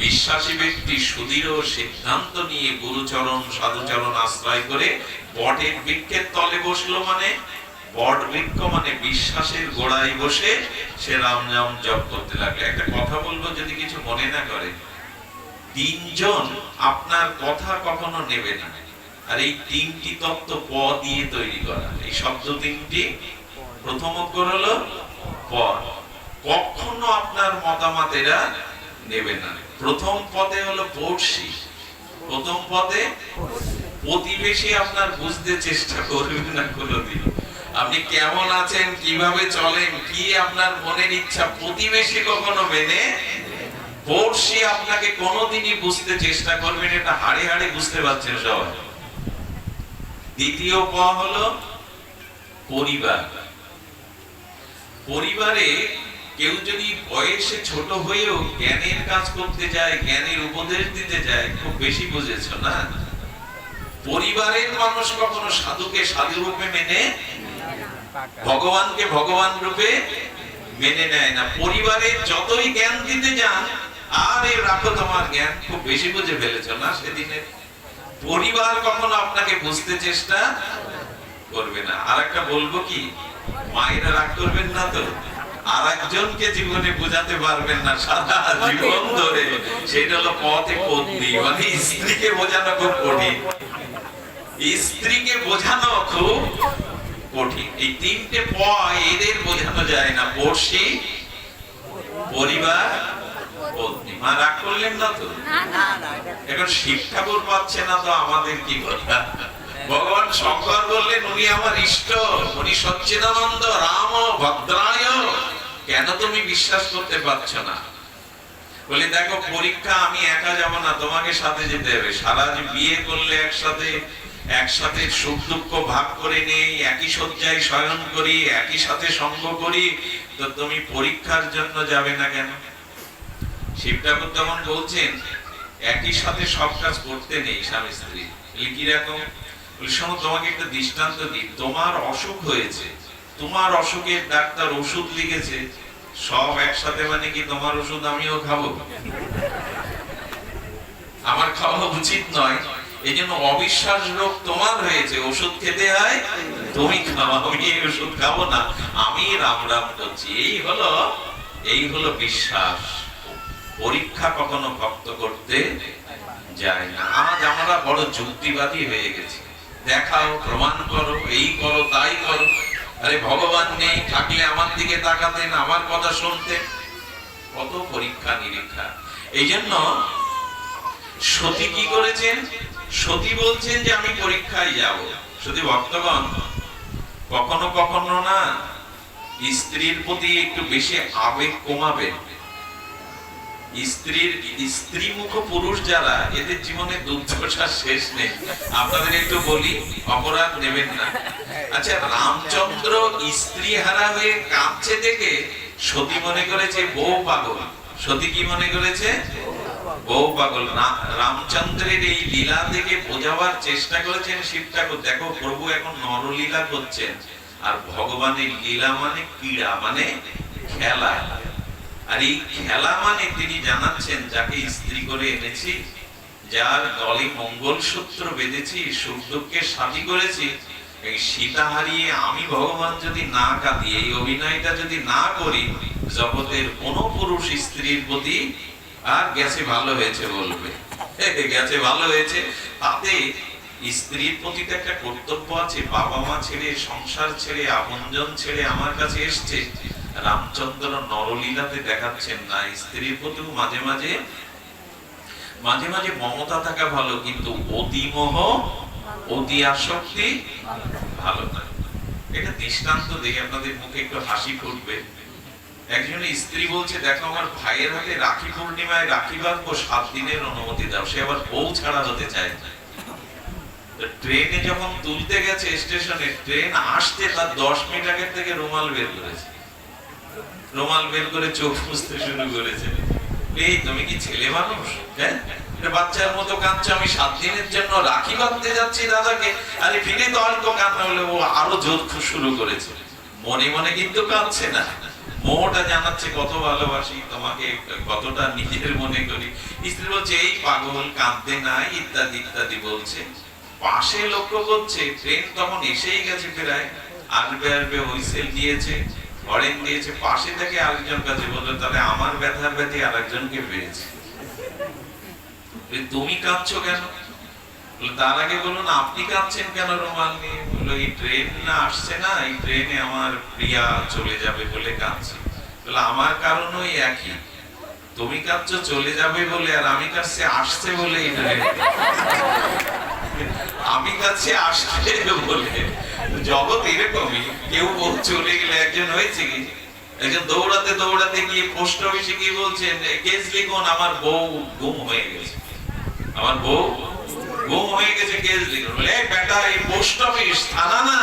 বিশ্বাসী ব্যক্তি সুদৃঢ় সিদ্ধান্ত নিয়ে গুরুচরণ সাধুচরণ আশ্রয় করে বটের বৃক্ষের তলে বসলো। মানে বট বৃক্ষ মানে বিশ্বাসের গোড়ায় বসে সে রাম নাম জপ করতে লাগলো। একটা কথা বলবো, যদি কিছু মনে না করে, তিনজন আপনার কথা কখনো নেবে না। আর এই তিনটি তত্ত্ব প দিয়ে তৈরি করা, এই শব্দ তিনটি। প্রথম অক্ষর হলো প। কখনো আপনার মতামতেরা নেবে না। প্রথম পদে হলো পড়শি, প্রথম পদে প্রতিবেশী আপনার বুঝতে চেষ্টা করবে না কোনোদিন। আপনি কেমন আছেন, কিভাবে চলেন, কি আপনার মনের ইচ্ছা, প্রতিবেশী কখনো মেনে। পড়শি আপনাকে কোনোদিনই বুঝতে চেষ্টা করবেন, এটা হাড়ে হাড়ে বুঝতে পারছেন সবাই। দ্বিতীয় প হলো পরিবার। পরিবারে কেউ যদি বয়সে ছোট হয়েও জ্ঞানের কাজ করতে যায়, জ্ঞানের উপদেশ দিতে যায়, খুব বেশি বুঝেছ না। পরিবারের মানুষ কখনো সাধুকে সাধু রূপে মেনে, ভগবানকে ভগবান রূপে মেনে নেয় না। পরিবারের যতই জ্ঞান দিতে যান, আরে রাখো তোমার জ্ঞান, খুব বেশি বুঝে ফেলেছ না সেদিনে। পরিবার কখনো আপনাকে বুঝতে চেষ্টা করবে না। আর একটা বলবো কি, মায়েরা রাগ করবেন না তো, আর একজনকে জীবনে বোঝাতে পারবেন না সারা জীবন ধরে, সেটা হলো পথে পত্নী, মানে স্ত্রীকে বোঝানো খুব কঠিন। স্ত্রীকে বোঝানো খুব কঠিন। এই তিনটে প এদের বোঝানো যায় না, পড়শি, পরিবার, পত্নী। মা রাগ করলেন না তো? এখন শিব ঠাকুর পাচ্ছে না তো আমাদের কি কথা? ভগবান শঙ্কর বললেন, উনি আমার ইষ্ট, উনি সচ্চিদানন্দ রাম ভদ্রায়। কেন তুমি বিশ্বাস করতে পারছো না? বলি দেখো, পরীক্ষা আমি একা যাব না, তোমাকে সাথে যেতে হবে। সারা বিয়ে করলে একসাথে সুখ দুঃখ ভাগ করে নেই, একই শয্যায় শয়ন করি, একই সাথে সঙ্গ করি, তো তুমি পরীক্ষার জন্য যাবে না কেন? শিব ঠাকুর তখন বলছেন, একই সাথে সব কাজ করতে নেই স্বামী স্ত্রী। কি রকম? শোনো, তোমাকে একটা দৃষ্টান্ত দিই। তোমার অসুখ হয়েছে, তোমার অসুখের ডাক্তার ওষুধ লিখেছে, সব একসাথে মানে কি তোমার ওষুধ আমিও খাবো? আমার খাওয়া উচিত নয়, এই জন্য অবিশ্বাস রোগ তোমার হয়েছে, ওষুধ খেতে হয় তুমি খাও, আমি এই ওষুধ খাবো না, আমি রাম রাম করছি। এই হলো বিশ্বাস। পরীক্ষা কখনো ভক্ত করতে যায় না। আজ আমরা বড় যুক্তিবাদী হয়ে গেছি, দেখাও, প্রমাণ করো, এই করো, তাই করো। আরে ভগবান নেই, থাকলে আমার দিকে তাকাতেন, আমার কথা শুনতেন। কত পরীক্ষা নিরীক্ষা। এই জন্য সতী কি করেছেন? সতী বলছেন যে আমি পরীক্ষায় যাব। সতী ভক্তগণ, কখনো কখনো না স্ত্রীর প্রতি একটু বেশি আবেগ কমাবেন। স্ত্রীমুখ পুরুষ যারা, এদের জীবনে দুর্দশার শেষ নেই। আপনাদের একটু বলি, অপরাধ নেবেন না। আচ্ছা, রামচন্দ্র স্ত্রী হারা হয়ে কাঁদছে দেখে সতী মনে করেছে বউ পাগল। সতী কি মনে করেছে? বউ পাগল। রামচন্দ্রের এই লীলা দেখে বোঝাবার চেষ্টা করেছেন শিব ঠাকুর, দেখো প্রভু এখন নরলীলা করছেন, আর ভগবানের লীলা মানে ক্রীড়া, মানে খেলা। আর এই খেলা মানে তিনি জানাচ্ছেন, যাকে স্ত্রী করে এনেছি, যার গলে মঙ্গলসূত্র বেঁধেছি, সুখ দুঃখে সাথী করেছি, এই সীতা হারিয়ে আমি ভগবান যদি না কাঁদি, এই অভিনয়টা যদি না করি, জগতের কোন পুরুষ স্ত্রীর প্রতি আর গেছে ভালো হয়েছে বলবে, গেছে ভালো হয়েছে। তাতে স্ত্রীর প্রতি তো একটা কর্তব্য আছে। বাবা মা ছেড়ে, সংসার ছেড়ে, আপনজন ছেড়ে আমার কাছে এসছে। রামচন্দ্র নরলীলাতে দেখাচ্ছেন না, স্ত্রীর প্রতিও মাঝে মাঝে মমতা থাকা ভালো, কিন্তু অতি মোহ, অতি আসক্তি ভালো না। এটা দৃষ্টান্ত দেখে আপনাদের মুখে একটু হাসি ফুটবে। একজন স্ত্রী বলছে, দেখো আমার ভাইয়ের হাতে রাখি পূর্ণিমায় রাখি বাঁধবো, 7 দিনের অনুমতি দাও। সে আবার বউ ছাড়া হতে চায়। ট্রেনে যখন তুলতে গেছে স্টেশনে, ট্রেন আসতে তার 10 মিনিট আগে থেকে রুমাল বের করেছে, রুমাল বের করে চোখ মুছতে শুরু করেছে। এই তুমি কি ছেলে মানুষ? হ্যাঁ, বাচ্চার মতো কাঁদছে, আমি 7 দিনের জন্য রাখি বাঁধতে যাচ্ছি দাদাকে। আরে ফিরে তো অল্প কান্না হলে ও আরো জোর শুরু করেছে। মনে মনে কিন্তু কাঁদছে না, মোহটা জানাচ্ছে কত ভালোবাসি তোমাকে, কতটা নিজের মনে করি। স্ত্রী বলছে এই পাগল, কাঁদতে নাই, ইত্যাদি ইত্যাদি বলছে। পাশে লক্ষ্য করছে ট্রেন তখন এসেই গেছে, প্রায় আসবে আসবে, হুইসেল দিয়েছে, হরেন দিয়েছে। পাশে থেকে আরেকজন কাছে বললো, তাহলে আমার ব্যথার ব্যথি আরেকজনকে পেয়েছে। তুমি কাঁদছো কেন? তার আগে বলুন আপনি কাঁদছেন কেন রুমাল নিয়ে? বললো এই ট্রেন না আসছে না, এই ট্রেনে আমার প্রিয়া চলে যাবে বলে কাঁদছি। বললো আমার কারণও একই, তুমি কাঁদছো চলে যাবে বলে, আর আমি কাছে আসছে বলে। এই ট্রেন আমি কাছে আসছে বলে। জগৎ এরকমই, কেউ বউ চলে গেলে, একজন হয়েছে কি, একজন দৌড়াতে দৌড়াতে গিয়ে পোস্ট অফিসে গিয়ে বলছেন কেস লিখুন, আমার বউ গুম হয়ে গেছে, আমার বউ গুম হয়ে গেছে, কেস লিখুন। বলে এই বেটা, এই পোস্ট অফিস, থানা না।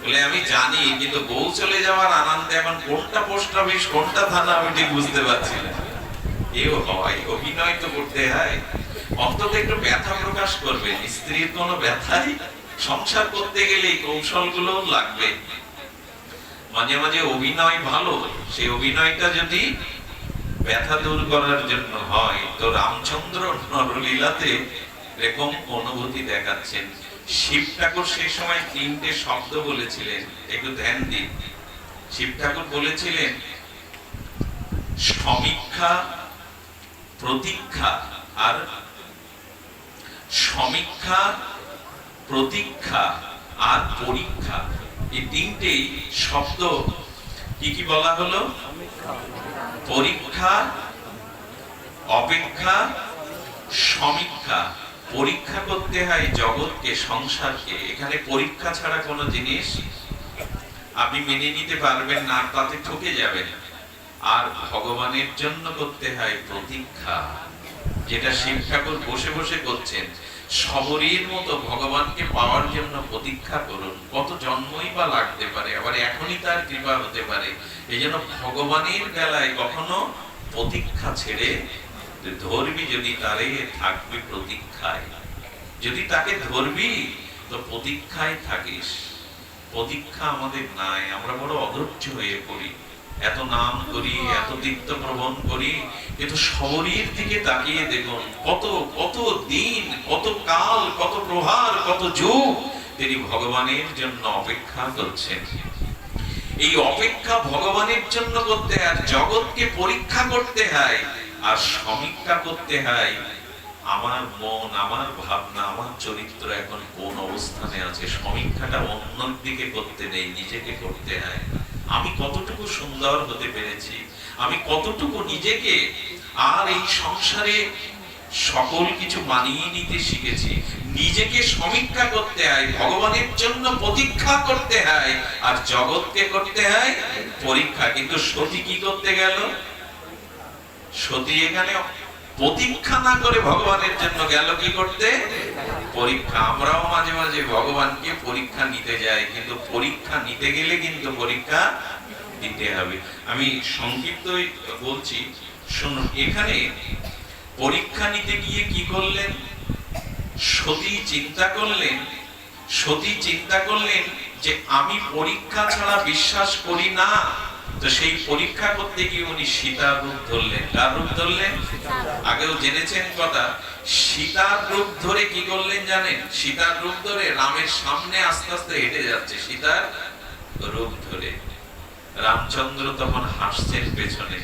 বলে আমি জানি, কিন্তু বউ চলে যাওয়ার আনন্দে এখন কোনটা পোস্ট অফিস কোনটা থানা আমি ঠিক বুঝতে পারছি না। এও হয়, অভিনয় তো করতে হয়। অন্তত একটু ব্যথা প্রকাশ করবেন। স্ত্রীর কোনো ব্যথাই, সংসার করতে গেলে কৌশলগুলো লাগবে। মাঝে মাঝে অভিনয় ভালো, সেই অভিনয়টা যদি ব্যথা দূর করার জন্য হয়, তো রামচন্দ্র নরলীলাতে এরকম অনুভূতি দেখাচ্ছেন। শিব ঠাকুর সেই সময় 3টে শব্দ বলেছিলেন, একটু ধ্যান দিন। শিব ঠাকুর বলেছিলেন সমীক্ষা, প্রতীক্ষা আর সমীক্ষা, প্রতীক্ষা আর পরীক্ষা। এই 3টেই শব্দ কি কি বলা হলো? পরীক্ষা, অপেক্ষা, সমীক্ষা। পরীক্ষা করতে হয় জগৎকে, সংসারকে। এখানে পরীক্ষা ছাড়া কোনো জিনিস আপনি মেনে নিতে পারবেন না, তাতে ঠকে যাবেন। আর ভগবানের জন্য করতে হয় প্রতীক্ষা, যেটা শিব ঠাকুর বসে বসে করছেন। সবরীর মতো ভগবানকে পাওয়ার জন্য প্রতীক্ষা করুন। কত জন্মই বা লাগতে পারে, আবার এখনই তার কৃপা হতে পারে। এই জন্য ভগবানের বেলায় কখনো প্রতীক্ষা ছেড়ে ধরবি, যদি তারে থাকবি প্রতীক্ষায়। যদি তাকে ধরবি তো প্রতীক্ষায় থাকিস। প্রতীক্ষা আমাদের নাই, আমরা বড় অধৈর্য হয়ে পড়ি। এত নাম করি, এত দীপ্ত প্রবণ করি, কিন্তু শবরীর দিকে তাকিয়ে দেখুন কত কত দিন, কত কাল, কত প্রহার, কত যুগ তিনি ভগবানের জন্য অপেক্ষা করছেন। এই অপেক্ষা ভগবানের জন্য করতে হয়, আর জগৎকে পরীক্ষা করতে হয়, আর সমীক্ষা করতে হয় আমার মন, আমার ভাবনা, আমার চরিত্র এখন কোন অবস্থানে আছে। সমীক্ষাটা অন্যর দিকে করতে নেই, নিজেকে করতে হয়। আমি কতটুকু সুন্দর হতে পেরেছি, আমি কতটুকু নিজেকে আর এই সংসারে সকল কিছু মানিয়ে নিতে শিখেছি। নিজেকে সমীক্ষা করতে হয়, ভগবানের জন্য প্রতীক্ষা করতে হয়, আর জগৎকে করতে হয় পরীক্ষা। কিন্তু সতী কি করতে গেল? সতী এখানে প্রতীক্ষা না করে ভগবানের জন্য গেল কি করতে? পরীক্ষা। আমরাও মাঝে মাঝে ভগবানকে পরীক্ষা নিতে যাই, কিন্তু পরীক্ষা নিতে গেলে কিন্তু পরীক্ষা দিতে হবে। আমি সংক্ষিপ্ত বলছি, শুনুন। এখানে পরীক্ষা নিতে গিয়ে কি করলেন? সতী চিন্তা করলেন, সতী চিন্তা করলেন যে আমি পরীক্ষা ছাড়া বিশ্বাস করি না। তো সেই পরীক্ষা করতে গিয়ে উনি সীতার রূপ ধরলেন। কার রূপ ধরলেন? আগেও জেনেছেন কথা। সীতার রূপ ধরে কি করলেন জানেন? সীতার রূপ ধরে রামের সামনে আস্তে আস্তে হেঁটে যাচ্ছে, সীতার রূপ ধরে। রামচন্দ্র তখন হাসছেন পেছনে,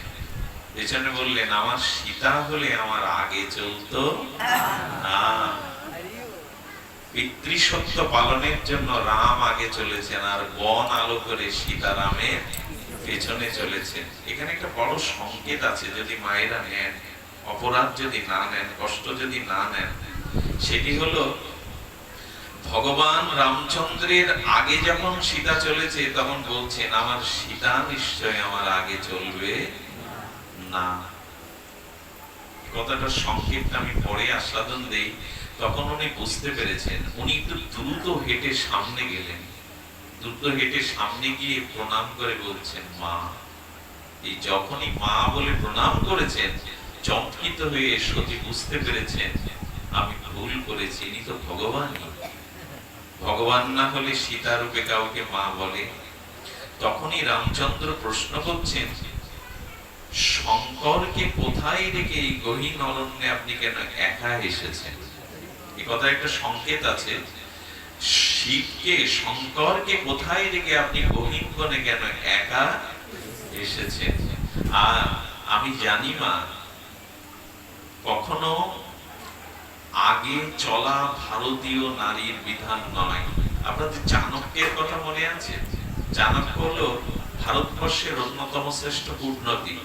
পেছনে বললেন আমার সীতা হলে আমার আগে চলতো না। পিতৃসত্য পালনের জন্য রাম আগে চলেছেন, আর বন আলো করে সীতারামের পেছনে চলেছেন। এখানে একটা বড় সংকেত আছে, যদি মায়েরা নেন, অপরাধ যদি না নেন, কষ্ট যদি না নেন, সেটি হলো ভগবান রামচন্দ্রের আগে যখন সীতা চলেছে তখন বলছেন আমার সীতা নিশ্চয় আমার আগে চলবে না। কথাটা সংকেতটা আমি পরে আস্বাদন দেই। তখন উনি বুঝতে পেরেছেন। উনি একটু দ্রুত হেঁটে সামনে গেলেন, দ্রুত হেঁটে সামনে গিয়ে প্রণাম করে বলছেন মা। এই যখনই মা বলে প্রণাম করেছেন, চমকিত হয়ে সতী বুঝতে পেরেছেন আমি ভুল করেছি, ইনি তো ভগবানই। ভগবান না হলে সীতা রূপে কাউকে মা বলে? তখনই রামচন্দ্র প্রশ্ন করছেন শঙ্করকে কোথায় রেখে এই গহীন অরণ্যে আপনি কেন একা এসেছেন? এই কথা একটা সংকেত আছে। শিবকে, শঙ্করকে কোথায় রেখে আপনি গহীন বনে কেন একা এসেছেন? আর আমি জানি মা, কখনো আগে চলা ভারতীয় নারীর বিধান নয়। আপনাদের চাণক্যের কথা মনে আছে? চাণক্য হলো ভারতবর্ষের অন্যতম শ্রেষ্ঠ কূটনীতি।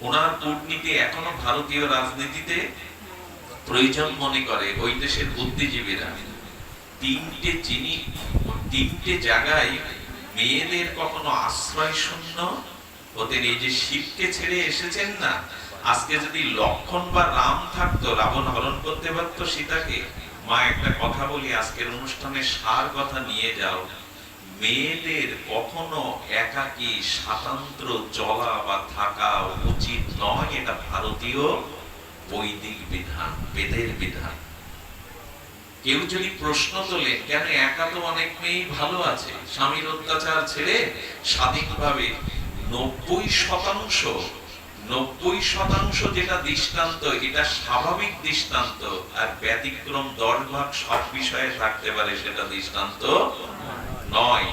ওনার কূটনীতি এখনো ভারতীয় রাজনীতিতে প্রয়োজন মনে করে ওই দেশের বুদ্ধিজীবীরা। তিনটে জায়গায় মেয়েদের কখনো আশ্রয় শূন্য হতেন। এই যে শিবকে ছেড়ে এসেছেন না, আজকে যদি লক্ষণ বা রাম থাকতো, রাবণ হরণ করতে পারতো সীতাকে। মা একটা কথা বলি, আজকের অনুষ্ঠানে সার কথা নিয়ে যাও। মেয়েদের কখনো একাকী স্বাতন্ত্র চলা বা থাকা উচিত নয়, এটা ভারতীয় বৈদিক বিধান, বেদের বিধান। কেউ যদি প্রশ্ন তোলে কেন একা তো অনেক মেয়ে ভালো আছে, স্বামীর অত্যাচার ছেড়ে স্বাধীনভাবে, 90% যেটা দৃষ্টান্ত, এটা স্বাভাবিক দৃষ্টান্ত। আর ব্যতিক্রম 10 ভাগ সব বিষয়ে থাকতে পারে, সেটা দৃষ্টান্ত নয়।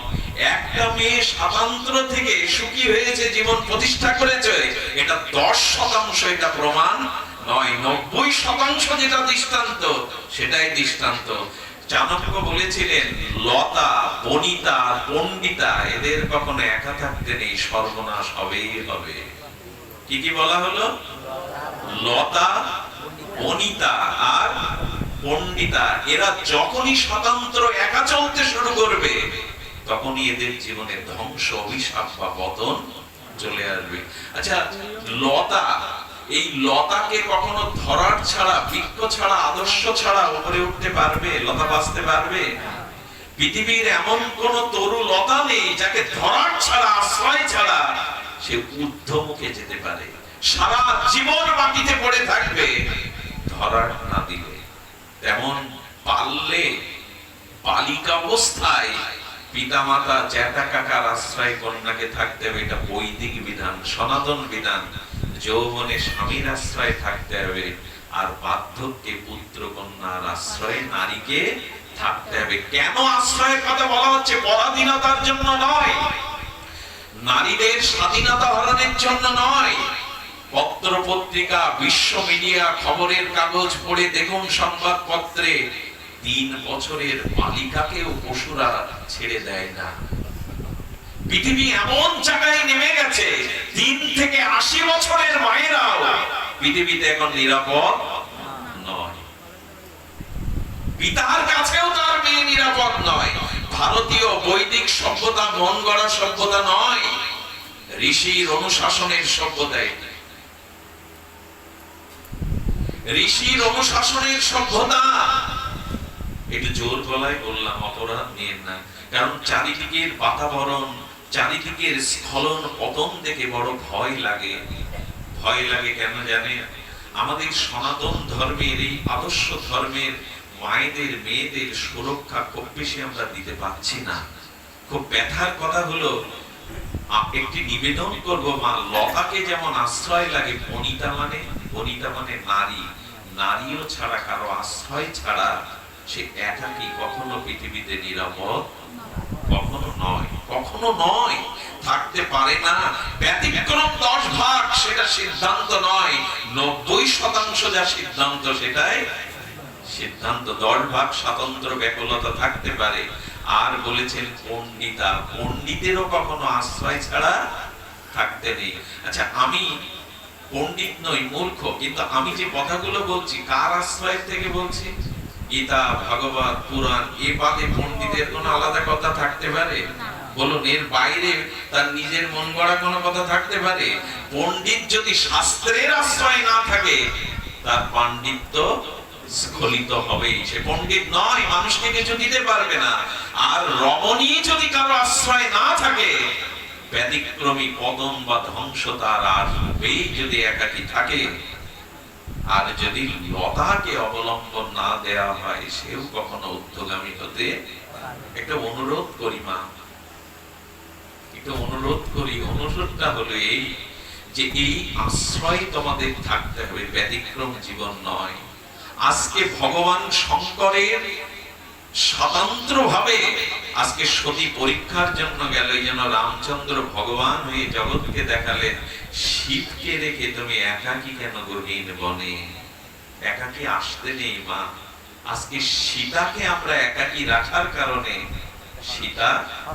একটা মেয়ে স্বাতন্ত্র থেকে সুখী হয়েছে, জীবন প্রতিষ্ঠা করেছে, এটা 10%, এটা প্রমাণ নয়। 90% যেটা দৃষ্টান্ত, সেটাই দৃষ্টান্ত। চাণক্য বলেছিলেন লতা, বনিতা, পণ্ডিতা এদের কখনো একা থাকতে নেই, সর্বনাশ হবেই হবে। কি কি বলা হলো? লতা, বনিতা আর পণ্ডিতা। এরা যখনই স্বতন্ত্র একা চলতে শুরু করবে, তখনই এদের জীবনে ধ্বংস, অভিশাপ বা পতন চলে আসবে। আচ্ছা, লতা, এই লতাকে কখনো ধরার ছাড়া, বৃক্ষ ছাড়া, আদর্শ ছাড়া উপরে উঠতে পারবে? লতা বাঁচতে পারবে? পৃথিবীর এমন কোন তরু লতা নেই যাকে ধরার ছাড়া, আশ্রয় ছাড়া সে ঊর্ধ্বমুখে যেতে পারে। সারা জীবন মাটিতে পড়ে থাকবে ধরার না দিলে। তেমন পারলে বালিকা অবস্থায় পিতা মাতা জ্যাঠা কাকার আশ্রয় কন্যাকে থাকতে হবে, এটা বৈদিক বিধান, সনাতন বিধান। যৌবনে স্বামীর আশ্রয় থাকতে হবে, আর বার্ধক্যে পুত্র কন্যার আশ্রয়ে নারীকে থাকতে হবে। কেন আশ্রয়ের কথা বলা হচ্ছে? পরাধীনতার জন্য নয়, নারীদের স্বাধীনতা হরণের জন্য নয়। পত্র পত্রিকা, বিশ্ব মিডিয়া, খবরের কাগজ পড়ে দেখুন, সংবাদপত্রে 3 বছরের বালিকাকেও পশুরা ছেড়ে দেয় না। পৃথিবী এমন জায়গায় নেমে গেছে, 3 থেকে 80 বছরের মায়েরাও পৃথিবীতে এখন নিরাপদ নয়। পিতার কাছেও তার মেয়ে নিরাপদ নয়। ভারতীয় বৈদিক সভ্যতা মন গড়া সভ্যতা নয়, ঋষির অনুশাসনের সভ্যতা। ঋষির অনুশাসনের সভ্যতা। একটু জোর গলায় বললাম, অপরাধ নিয়েন না, কারণ চারিদিকের বাতাবরণ, চারিদিকের স্খলন পতন দেখে বড় ভয় লাগে। ভয় লাগে কেন জানেন? আমাদের সনাতন ধর্মের, এই আদর্শ ধর্মের মায়েদের, মেয়েদের সুরক্ষা খুব বেশি আমরা দিতে পারছি না। খুব ব্যথার কথা হলো, একটি নিবেদন করব, মা লতাকে যেমন আশ্রয় লাগে, বনিতা মানে নারী, নারীও ছাড়া, কারো আশ্রয় ছাড়া সে একাকী কখনো পৃথিবীতে নিরাপদ কখনো নয়, কখনো নয়, থাকতে পারে না। ব্যতিক্রম 10 ভাগ সেটা সিদ্ধান্ত নয়, 90% যা সিদ্ধান্ত সেটাই সিদ্ধান্ত। 10 ভাগ স্বাতন্ত্র ব্যাকুলতা থাকতে পারে। আর বলেছেন পণ্ডিতা, পণ্ডিতেরও কখনো আশ্রয় ছাড়া থাকতে নেই। আচ্ছা, আমি পণ্ডিত নই, মূর্খ, কিন্তু আমি যে কথাগুলো বলছি কার আশ্রয় থেকে বলছি? গীতা, ভাগবত, পুরাণ, এ বাদে পণ্ডিতের কোনো আলাদা কথা থাকতে পারে? বলুন, এর বাইরে তার নিজের মন গড়া কোনো কথা থাকতে পারে? পণ্ডিত যদি শাস্ত্রের আশ্রয় না থাকে, তার পাণ্ডিত্য স্খলিত হবেই। সে পণ্ডিত নয়, মানুষকে কিছু দিতে পারবে না। আর রমণী যদি কারো আশ্রয় না থাকে, ব্যতিক্রমী পতন বা ধ্বংস তার আসবেই যদি একাকী থাকে। আর যদি লতাকে অবলম্বন না দেওয়া হয়, সেও কখনো ঊর্ধ্বগামী হতে। একটা অনুরোধ করি মা, একটু অনুরোধ করি। অনুরোধটা হলো এই যে, এই আশ্রয় তোমাদের থাকতে হবে, ব্যতিক্রম জীবন নয়। আজকে ভগবান শঙ্করের স্বতন্ত্র ভাবে আজকে সতী পরীক্ষার জন্য গেল, এই জন্য রামচন্দ্র ভগবান হয়ে জগৎকে দেখালেন, শিবকে রেখে তুমি একাকী কেন গহীন বনে? একাকী আসতে নেই মা। আজকে সীতাকে আমরা একাকী রাখার কারণে সীতা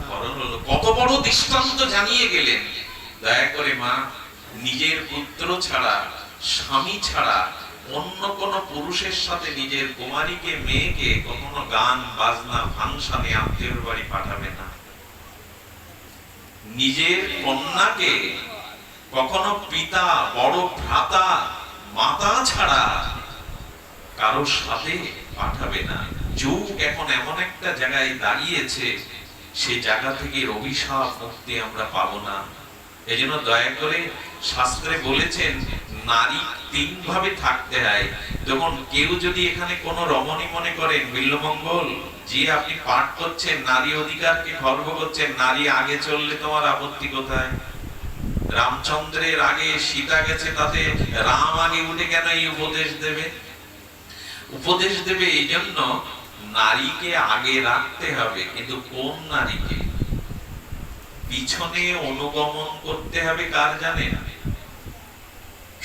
হরণ হলো। কত বড় দৃষ্টান্ত জানিয়ে গেলেন। দয়া করে মা, নিজের পুত্র ছাড়া, স্বামী ছাড়া অন্য কোন পুরুষের সাথে নিজের কুমারীকে, মেয়েকে কখনো গান বাজনা ফাংশনে আত্মীয়র বাড়ি পাঠাবে না। নিজের কন্যাকে কখনো পিতা, বড় ভ্রাতা, মাতা ছাড়া কারোর সাথে পাঠাবে না। যুগ এখন এমন একটা জায়গায় দাঁড়িয়েছে, সে জায়গা থেকে অভিশাপ মুক্তি আমরা পাবো না। এজন্য দয়া করে শাস্ত্রে বলেছেন, নারী 3 ভাবে থাকতে হয়। যখন কেউ যদি এখানে কোনো রমণী মনে করেন, বিল্লমঙ্গল যে আপনি পাঠ করছেন, নারী অধিকারকে খর্ব করছেন, নারী আগে চললে তোমার আপত্তি কোথায়? রামচন্দ্রের আগে সীতা গেছে, তাতে রাম আগে উঠে কেন এই উপদেশ দেবে? উপদেশ দেবে এই জন্য নারীকে আগে রাখতে হবে, কিন্তু কোন নারীকে? পিছনে অনুগমন করতে হবে কার জানেন?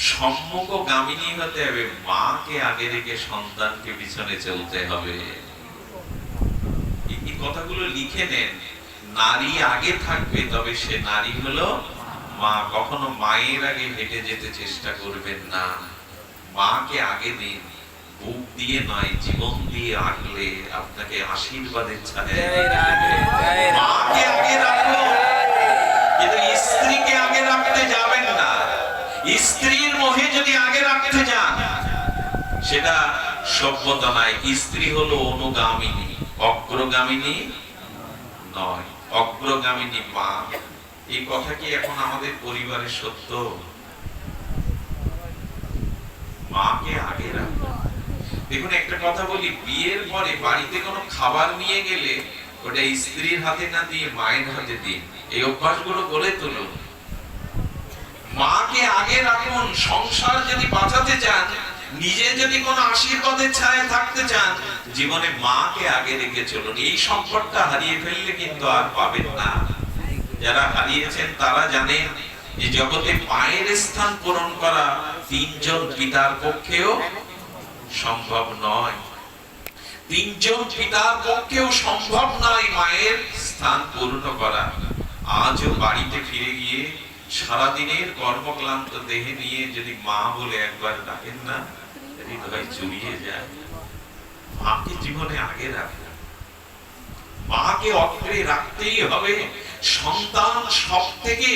সম্মুখগামিনী হতে হবে। মাকে আগে রেখে সন্তানকে পিছনে চলতে হবে। এই কথাগুলো লিখে নেন। নারী আগে থাকবে, তবে সে নারী হলো মা। কখনো মায়ের আগে হেঁটে যেতে চেষ্টা করবেন না। মাকে আগে দিন, বুক দিয়ে নয়, জীবন দিয়ে আগলে আপনাকে আশীর্বাদের ছায়া। মাকে আগে রাখো, কিন্তু স্ত্রীকে আগে রাখতে যাবেন না। স্ত্রীর মোহে যদি আগে রাখতে যান, সেটা সভ্যতা নয়। স্ত্রী হলো অনুগামিনী, অগ্রগামিনী নয়। অগ্রগামিনী মা। এই কথা কি এখন আমাদের পরিবারে সত্য? মাকে আগে রাখো। দেখুন, একটা কথা বলি, বিয়ের পরে বাড়িতে কোনো খাবার নিয়ে গেলে ওটা স্ত্রীর হাতে না দিয়ে মায়ের হাতে দিন। এই অভ্যাসগুলো গড়ে তুলুন। মাকে আগে রাখুন। সংসার যদি বাঁচাতে চান, নিজে যদি কোনো আশীর্বাদের ছায়া থাকতে চান, জীবনে মাকে আগে রেখে চলুন। এই সম্পদটা হারিয়ে ফেললে কিন্তু আর পাবেন না। যারা হারিয়েছেন তারা জানেন যে জগতে মায়ের স্থান পূরণ করা তিনজন পিতার পক্ষেও সম্ভব নয়। তিনজন পিতার পক্ষেও সম্ভব নয় মায়ের স্থান পূর্ণ করা। আজও বাড়িতে ফিরে গিয়ে সারাদিনের কর্মক্লান্ত দেহে নিয়ে যদি মা বলে একবার ডাকেন না, হৃদয় জুড়িয়ে যায়। মাকে জীবনে আগে রাখা, মাকে অগ্রে রাখতেই হবে। সন্তান সব থেকে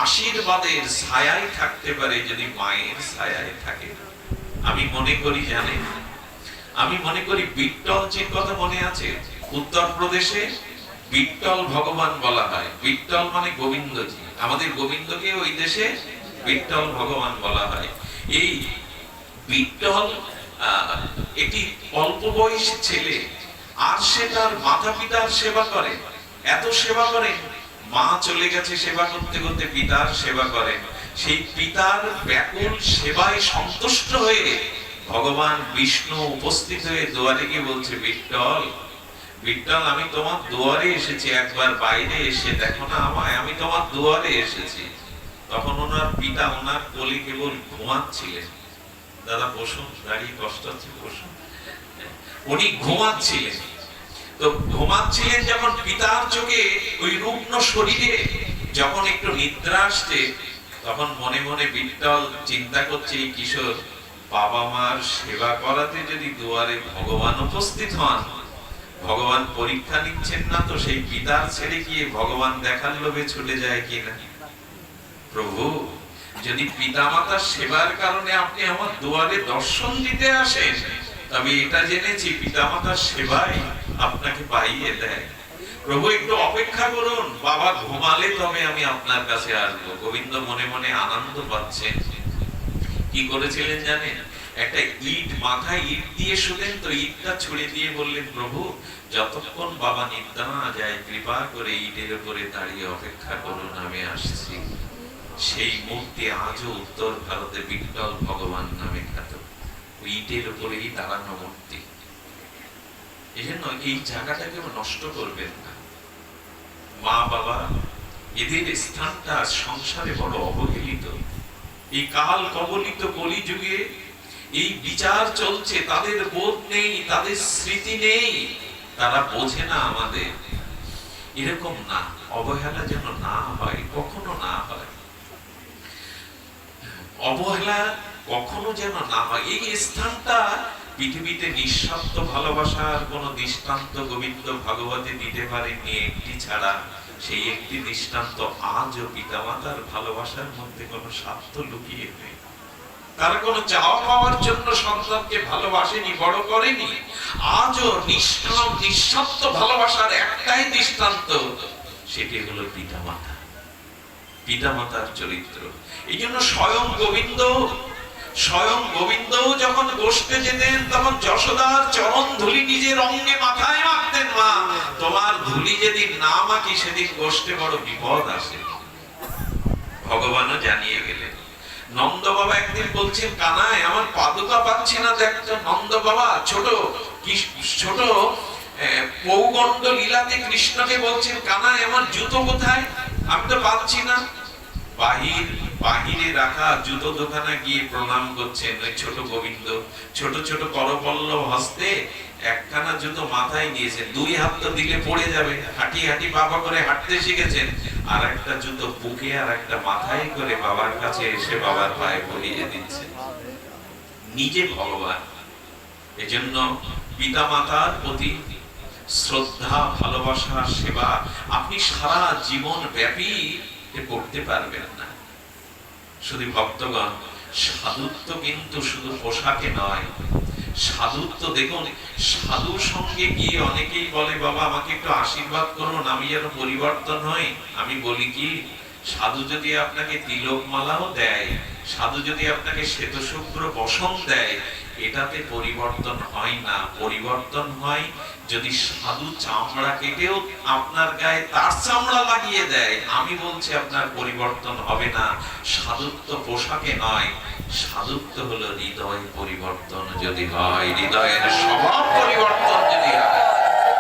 আশীর্বাদের ছায়ায় থাকতে পারে যদি মায়ের ছায়ায় থাকে। আমি মনে করি, জানেন, আমি মনে করি বিট্টলজির কথা মনে আছে? উত্তরপ্রদেশে বিট্টল ভগবান বলা হয়। বিট্টল মানে গোবিন্দজি। আমাদের গোবিন্দকে ওই দেশে বিট্টল ভগবান বলা হয়। এই বিট্টল একটি অল্প বয়সী ছেলে, আর সে তার মাতা পিতার সেবা করে। এত সেবা করে, মা চলে গেছে, সেবা করতে করতে পিতার সেবা করে। সেই পিতার ব্যাকুল সেবায় সন্তুষ্ট হয়ে ভগবান বিষ্ণু উপস্থিত হয়ে দুয়ারে গিয়ে বলছে, বিট্টল, বিট্টল, আমি তোমার দুয়ারে এসেছি, একবার বাইরে এসে দেখো না আমায়, আমি তোমার দুয়ারে এসেছি। তখন ওনার পিতা ওনার কোলে কেবল ঘুমাচ্ছিলেন। দাদা বসুন, দাঁড়িয়ে কষ্ট হচ্ছে, বসুন। উনি ঘুমাচ্ছিলেন। তো ঘুমাচ্ছিলেন যখন, পিতার চোখে ওই রুগ্ন শরীরে যখন একটু নিদ্রা আসছে, তখন মনে মনে বিট্টল চিন্তা করছে, এই কিশোর বাবা মার সেবা করাতে যদি দুয়ারে ভগবান উপস্থিত হন, ভগবান পরীক্ষা নিচ্ছেন না তো সেই পিতার ছেড়ে গিয়ে ভগবান দেখার লোভে ছুটে যায় কিনা। প্রভু, যদি পিতামাতার সেবার কারণে আপনি আমার দুয়ারে দর্শন দিতে আসেন, তবে এটা জেনেছি পিতামাতার সেবাই আপনাকে পাইয়ে দেয়। প্রভু, একটু অপেক্ষা করুন, বাবা ঘুমালে তবে আমি আপনার কাছে আসবো। গোবিন্দ মনে মনে আনন্দ পাচ্ছেন। কি করেছিলেন জানেন? একটা ইট, মাথায় ইট দিয়ে শুলেন, তো ইটটা ছুড়ে দিয়ে বললেন, প্রভু, যতক্ষণ বাবা নিদ্রা না যায় কৃপা করে ইটের উপরে দাঁড়িয়ে অপেক্ষা করুন, আমি আসছি। সেই মূর্তি আজও উত্তর ভারতে বিট্টল ভগবান নামে খ্যাত। ইটের উপরেই দাঁড়ানো মূর্তি। এই জন্য এই জায়গাটাকে নষ্ট করবেন না। মা বাবা এদের স্থানটা সংসারে বড় অবহেলিত। এই কাল কবলিত কলিযুগে এই বিচার চলছে, তাদের বোধ নেই, তাদের স্মৃতি নেই, তারা বোঝে না আমাদের। এরকম না, অবহেলা যেন না হয়, কখনো না হয়। অবহেলা কখনো যেন না হয়। এই স্থানটা পৃথিবীতে নিঃস্বার্থ ভালোবাসার কোন দৃষ্টান্ত গোবিন্দ ভাগবতে দিতে পারেননি একটি ছাড়া। সেই একটি দৃষ্টান্ত, আজও পিতামাতার ভালোবাসার মধ্যে কোনো স্বার্থ লুকিয়ে নেই। তারা কোনো চাওয়া পাওয়ার জন্য সন্তানকে ভালোবাসেনি, বড় করেনি। আজও নিষ্কাম নিঃস্বার্থ ভালোবাসার একটাই দৃষ্টান্ত, সেটি হলো পিতামাতা, পিতামাতার চরিত্র। এই জন্য স্বয়ং গোবিন্দ যখন গোষ্ঠে যেতেন, তখন যশোদার চরণ ধুলি নিজের অঙ্গে মাথায় মাখতেন। মা, তোমার ধুলি যেদিন না মাখি সেদিন গোষ্ঠে বড় বিপদ আসে। ভগবানও জানিয়ে গেলেন। নন্দ বাবা একদিন বলছেন, কানাই, আমার পাদুকা পাচ্ছি না। দেখতো নন্দ বাবা ছোট পৌগণ্ড লীলাতে কৃষ্ণকে বলছেন, কানাই, আমার জুতো কোথায়? আমি তো পাচ্ছি না। বাহিরে রাখা জুতো দোকানে গিয়ে প্রণাম করছেন ওই ছোট গোবিন্দ। ছোট ছোট করপল্লব হস্তে একখানা জুতো মাথায় নিয়েছেন। দুই হাত তো দিলে পড়ে যাবে, হাঁটি হাঁটি বাবা করে হাঁটতে শিখেছেন। আর একটা জুতো বুকে আর একটা মাথায় করে বাবার কাছে এসে বাবার পায়ে পরিয়ে দিচ্ছেন। নিজে ভগবান। এজন্য পিতা মাতার প্রতি শ্রদ্ধা, ভালোবাসা, সেবা আপনি সারা জীবন ব্যাপী করতে পারবেন না। শুধু ভক্তগণ, সাধুত্ব কিন্তু শুধু পোশাকে নয়। সাধুত্ব দেখুন, সাধুর সঙ্গে গিয়ে অনেকেই বলে, বাবা আমাকে একটু আশীর্বাদ করুন, আমি যেন পরিবর্তন হই। আমি বলি কি, সাধু যদি আপনাকে তিলক মালাও দেয়, সাধু যদি আপনাকে শ্বেতশুভ্র বসন দেয়, এটাতে পরিবর্তন হয় না। পরিবর্তন হয় যদি সাধু চামড়া কেটেও আপনার গায়ে তার চামড়া লাগিয়ে দেয়, আমি বলছি আপনার পরিবর্তন হবে না। সাধুত্ব পোশাকে নয়, সাধুত্ব হলো হৃদয় পরিবর্তন যদি হয়, হৃদয়ের স্বভাব পরিবর্তন যদি হয়,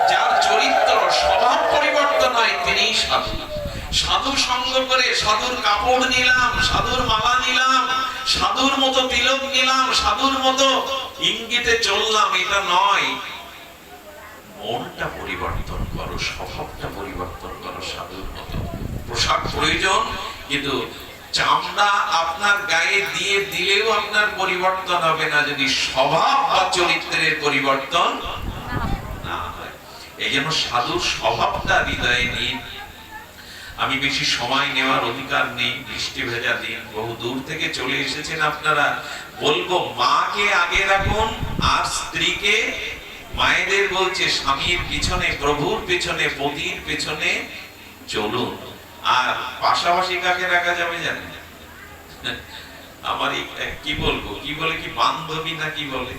যার চরিত্র স্বভাব পরিবর্তন হয় তিনিই সাধু। সাধু সঙ্গ করে সাধুর কাপড় নিলাম, সাধুর মালা নিলাম, সাধুর মতো তিলক নিলাম, সাধুর মতো ইঙ্গিতে চললাম, এটা নয়। মনটা পরিবর্তন করো, স্বভাবটা পরিবর্তন করো সাধুর মতো। পোশাক প্রয়োজন, কিন্তু চামড়া আপনার গায়ে দিয়ে দিলেও আপনার পরিবর্তন হবে না যদি স্বভাব বা চরিত্রের পরিবর্তন না হয়। এই জন্য সাধুর স্বভাবটা হৃদয়ে নিন। আমি বেশি সময় নেওয়ার অধিকার নেই, বৃষ্টি ভেজা দিন, বহু দূর থেকে চলে এসেছেন আপনারা। বলবো মাকে আগে রাখুন আর স্ত্রীকে। মায়েদের বলছে স্বামীর পিছনে, প্রভুর পিছনে, পতির পিছনে চলুন। আর পাশাপাশি কাকে রাখা যাবে জানেন? আমার কি বলবো, কি বলে, কি বান্ধবী না কি বলে,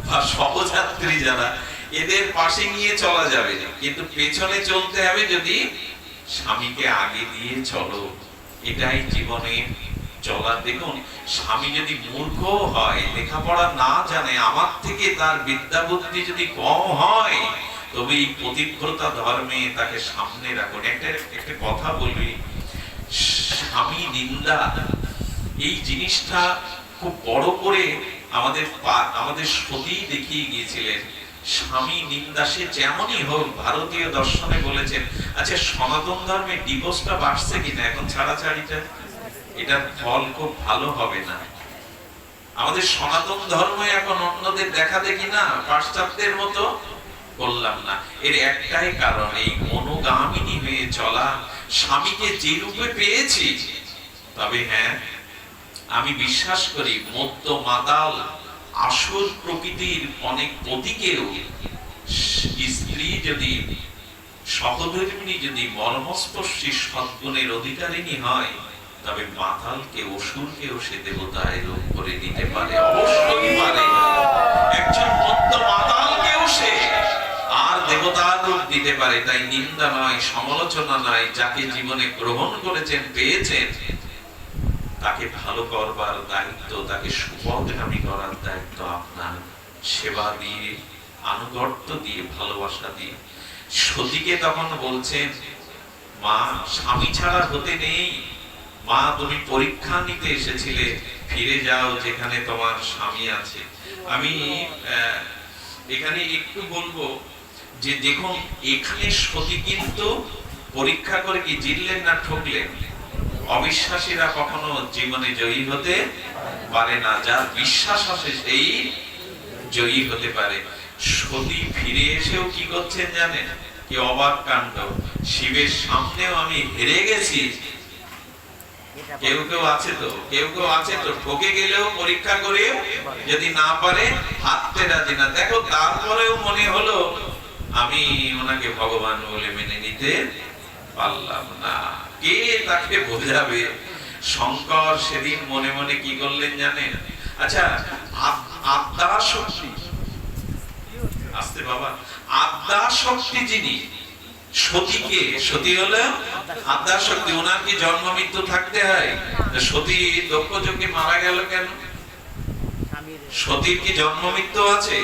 বা সহযাত্রী যারা, এদের পাশে নিয়ে চলা যাবে, কিন্তু পেছনে চলতে হবে যদি স্বামীকে আগে দিয়ে চলো। এটাই জীবনে চলা। দেখুন, স্বামী যদি মূর্খ হয়, লেখাপড়া না জানে, আমার থেকে তার বিদ্যা বুদ্ধি যদি কম হয়, তবে এই পতিব্রতা ধর্মে তাকে সামনে রাখুন। একটা কথা বলি, স্বামী নিন্দা এই জিনিসটা খুব বড় করে আমাদের সতী দেখিয়ে গিয়েছিলেন। স্বামী নিন্দা সে যেমনই হোক, ভারতীয় দর্শনে বলেছেন, আচ্ছা সনাতন ধর্মে ডিভোর্সটা বাড়ছে কিনা এখন, ছাড়াছাড়িটা, এটার ফল খুব ভালো হবে না। আমাদের সনাতন ধর্ম এখন অন্যদের দেখা দেখি না, পাশ্চাত্যের মতো করলাম না। এর একটাই কারণ, এই মনোগামিনী হয়ে চলা। স্বামীকে যে রূপে পেয়েছি, তবে হ্যাঁ আমি বিশ্বাস করি মদ্য মাতাল আসল প্রকৃতির অনেক পতিকেও স্ত্রী যদি, সহধর্মিণী যদি মর্মস্পর্শী সদ্গুণের অধিকারিণী হয়, তবে মাতালকে, অসুরকেও সে দেবতায় রূপ করে দিতে পারে, অবশ্যই পারে। একজন মদ্য মাতালকেও সে আর দেবতার রূপ দিতে পারে। তাই নিন্দা নয়, সমালোচনা নয়, যাকে জীবনে গ্রহণ করেছেন, পেয়েছেন, তাকে ভালো করবার দায়িত্ব, তাকে সুপথগামী করার দায়িত্ব আপনার। সেবা দিয়ে, আনুগত্য দিয়ে, ভালোবাসা দিয়ে। সতীকে তখন বলছেন, মা স্বামী ছাড়া হতে নেই, মা তুমি পরীক্ষা নিতে এসেছিলে, ফিরে যাও যেখানে তোমার স্বামী আছে। আমি এখানে একটু বলবো যে দেখুন, এখানে সতী কিন্তু পরীক্ষা করে কি জিতলেন না ঠকলেন? অবিশ্বাসীরা কখনো জীবনে জয়ী হতে পারে না, যার বিশ্বাস আছে সেই জয়ী হতে পারে। সতী ফিরে এসেও কি করছেন জানেন? কি অবাক কাণ্ড! শিবের সামনেও আমি হেরে গেছি। কেউ কেউ আছে তো ঠকে গেলেও, পরীক্ষা করেও যদি না পারে, হাঁটতে রাজি না। দেখো, তারপরেও মনে হলো আমি ওনাকে ভগবান বলে মেনে নিতে পারলাম না। কে তাকে বোঝাবে? শঙ্কর সেদিন মনে মনে কি করলেন জানেন? আচ্ছা, আদ্যা শক্তি, আস্তে বাবা, আদ্যা শক্তি যিনি, সতীকে, সতী হলো আদ্যা শক্তি, ওনার কি জন্ম মৃত্যু থাকতে হয়? সতী দক্ষ যজ্ঞে মারা গেল কেন? সতীর কি জন্ম মৃত্যু আছে?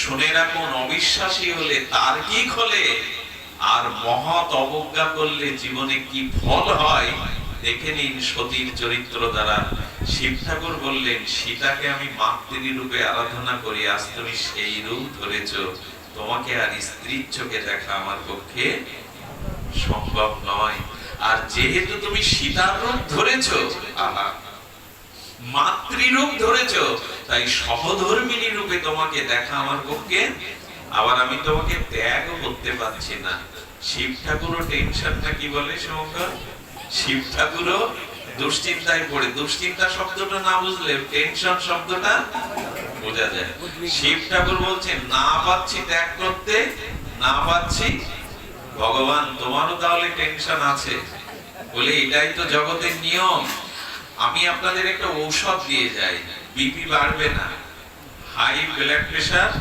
শুনে রাখুন, অবিশ্বাসী হলে তার কি খোলে, আর মহৎ অবজ্ঞা করলে জীবনে কি ফল হয় দেখে নিন সতীর চরিত্র দ্বারা। শিব ঠাকুর বললেন, সীতাকে আমি মাতৃ রূপে আরাধনা করি, আজ তুমি সেই রূপ ধরেছ, তোমাকে আর স্ত্রীর চোখে দেখা আমার পক্ষে সম্ভব নয়। আর যেহেতু তুমি সীতার রূপ ধরেছ, আহা, মাতৃরূপ ধরেছ, তাই সহধর্মিণী রূপে তোমাকে দেখা আমার পক্ষে, আবার আমি তোমাকে ত্যাগও করতে পারছি না। শিব ঠাকুরও টেনশনটা কি বলে শঙ্কর? শিব ত্যাগগুলো দুশ্চিন্তায় পড়ে। দুশ্চিন্তা শব্দটা না বুঝলে টেনশন শব্দটা বোঝা যায়। শিব ঠাকুর বলছেন, না পাচ্ছি ত্যাগ করতে, না পাচ্ছি। ভগবান, তোমারও তাহলে টেনশন আছে বলে, এটাই তো জগতের নিয়ম। আমি আপনাদের একটা ঔষধ দিয়ে যাই, বিপি বাড়বে না, হাই ব্লাড প্রেশার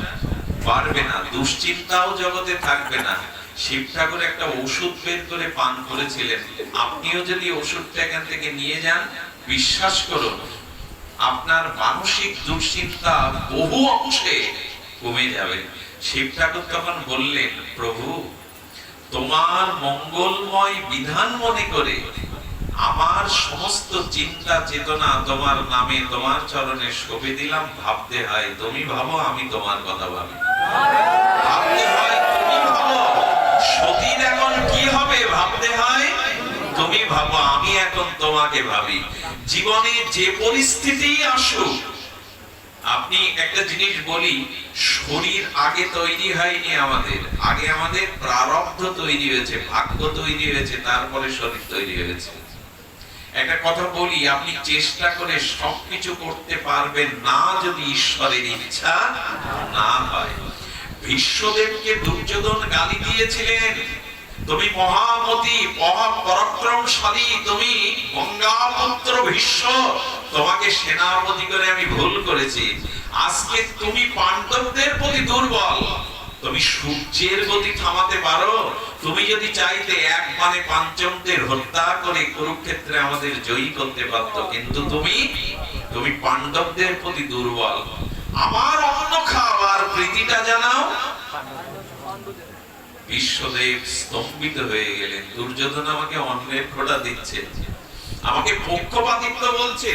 বাড়বে না, দুশ্চিন্তাও জগতে থাকবে না। শিব ঠাকুর একটা ওষুধ বের করে পান করেছিলেন, আপনিও যদি ওষুধটা এখান থেকে নিয়ে যান, বিশ্বাস করুন আপনার মানসিক দুশ্চিন্তা বহু অংশে কমে যাবে। শিব ঠাকুর তখন বললেন, প্রভু তোমার মঙ্গলময় বিধান মনে করে আমার সমস্ত চিন্তা চেতনা তোমার নামে তোমার চরণে সঁপে দিলাম। ভাবতে হয় তুমি ভাবো, আমি তোমার কথা ভাবি। ভাবতে হয় তুমি ভাবো, সতীর এখন কি হবে ভাবতে হয় তুমি ভাবো, আমি এখন তোমাকে ভাবি। জীবনে যে পরিস্থিতি আসুক, আপনি একটা জিনিস বলি, শরীর আগে তৈরি হয়নি আমাদের, আগে আমাদের প্রারব্ধ তৈরি হয়েছে, ভাগ্য তৈরি হয়েছে, তারপরে শরীর তৈরি হয়েছে। একটা কথা বলি, আপনি চেষ্টা করে সবকিছু করতে পারবেন না যদি ঈশ্বরের ইচ্ছা না হয়। ভীষ্মদেবকে দুর্যোধন গালি দিয়েছিলেন, তুমি মহামতি মহাপরাক্রমশালী, তুমি গঙ্গাপুত্র ভীষ্ম, তোমাকে সেনাপতি করে আমি ভুল করেছি। আজকে তুমি পাণ্ডবদের প্রতি দুর্বল, তুমি সূর্যের গতি থামাতে পারো? তুমি যদি চাইতে এক মানে পাঞ্চমদের হত্যা করে কুরুক্ষেত্রে আমাদের জয়ী করতে পারতো, কিন্তু তুমি পাণ্ডবদের প্রতি দুর্বল। আমার অন্ন খাওয়ার প্রীতিটা জানাও। বিশ্বদেব স্তম্ভিত হয়ে গেলেন, দুর্যোধন আমাকে অন্নের খোঁটা দিচ্ছে, আমাকে পক্ষপাতিত্ব বলছে।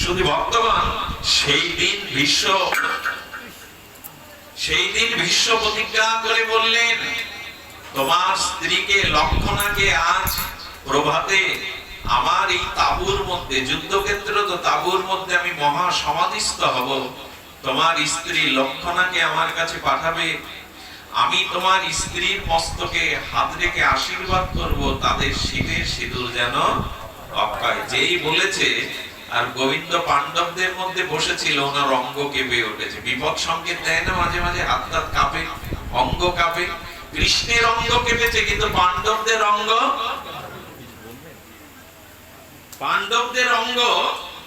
শুধু ভক্তগণ, সেই দিন ভীষ্ম প্রতিজ্ঞা করে বললেন, তোমার স্ত্রীকে লক্ষণাকে আজ প্রভাতে আমার এই তাঁবুর মধ্যে, যুদ্ধক্ষেত্র তো তাঁবুর মধ্যে আমি মহা সমাধিস্থ হব, তোমার স্ত্রী লক্ষণাকে আমার কাছে পাঠাবে, আমি তোমার স্ত্রীর মস্তকে হাত রেখে আশীর্বাদ করব, তাদের শিবের সিঁদুর যেন অক্ষয়। যেই বলেছে, আর গোবিন্দ পাণ্ডবদের মধ্যে বসেছিল, ওনার অঙ্গ কেঁপে উঠেছে। বিপদ সংকেত দেয় না মাঝে মাঝে, হাত হাত কাঁপে, অঙ্গ কাঁপে। কৃষ্ণের অঙ্গ কেঁপেছে, কিন্তু পাণ্ডবদের অঙ্গ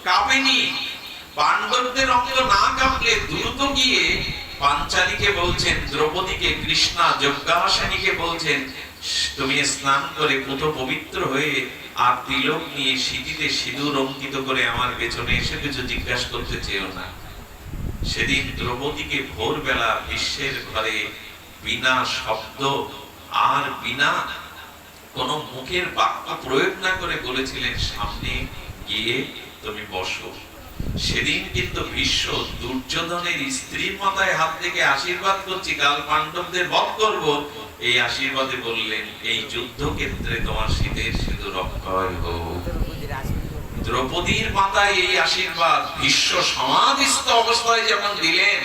কাঁপেনি। পাণ্ডবদের অঙ্গ না কাঁপলে দ্রুত গিয়ে পাঞ্চালীকে বলছেন, দ্রৌপদীকে, কৃষ্ণা যজ্ঞাসনীকে বলছেন, তুমি স্নান করে পুত পবিত্র হয়ে আর তিলক নিয়ে সিঁথিতে সিঁদুর অঙ্কিত করে আমার পেছনে এসে কিছু জিজ্ঞাসা করতে চেও না। সেদিন দ্রৌপদীকে ভোরবেলা বিশ্বের ঘরে বিনা শব্দ আর বিনা কোনো মুখের বাক্য প্রয়োগ না করে বলেছিলেন, সামনে গিয়ে তুমি বসো। সেদিন কিন্তু ভীষ্ম দুর্যোধনের স্ত্রীর মাথায় হাত থেকে আশীর্বাদ করছি, কাল পাণ্ডবদের বধ করব, এই আশীর্বাদে বললেন, এই যুদ্ধক্ষেত্রে তোমার শীতের সিঁদুর অক্ষয় হোক। দ্রৌপদীর মাথায় এই আশীর্বাদ ভীষ্ম সমাধিস্থ অবস্থায় যেমন দিলেন,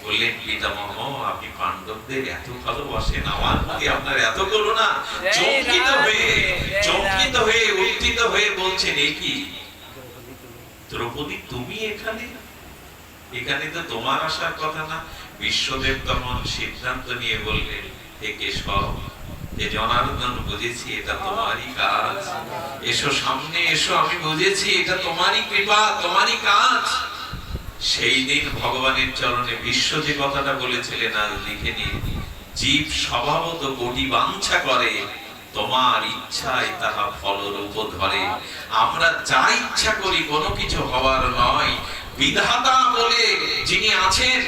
বললেন, পিতামহ আপনি পাণ্ডবদের এত ভালোবাসেন, আমার প্রতি আপনার এত করুণা। চমকিত হয়ে উত্থিত হয়ে বলছেন, এ কি দ্রৌপদী, তুমি এখানে তো তোমার আসার কথা না। বিশ্বদেব তখন সিদ্ধান্ত নিয়ে বললেন, হে কেশব, হে জনার্দন, বুঝেছি এটা তোমারই কাজ, এসো সামনে এসো, আমি বুঝেছি এটা তোমারই কৃপা, তোমারই কাজ। সেই দিন ভগবানের চরণে বিশ্ব যে কথাটা বলেছিলেন, আজ লিখে নিন, জীব স্বভাবত কোটি বাঞ্ছা করে, তোমার ইচ্ছায় তাহা ফলরূপ ধরে। আমরা যা ইচ্ছা করি কোনো কিছু হওয়ার নয়, বিধাতা বলে যিনি আছেন,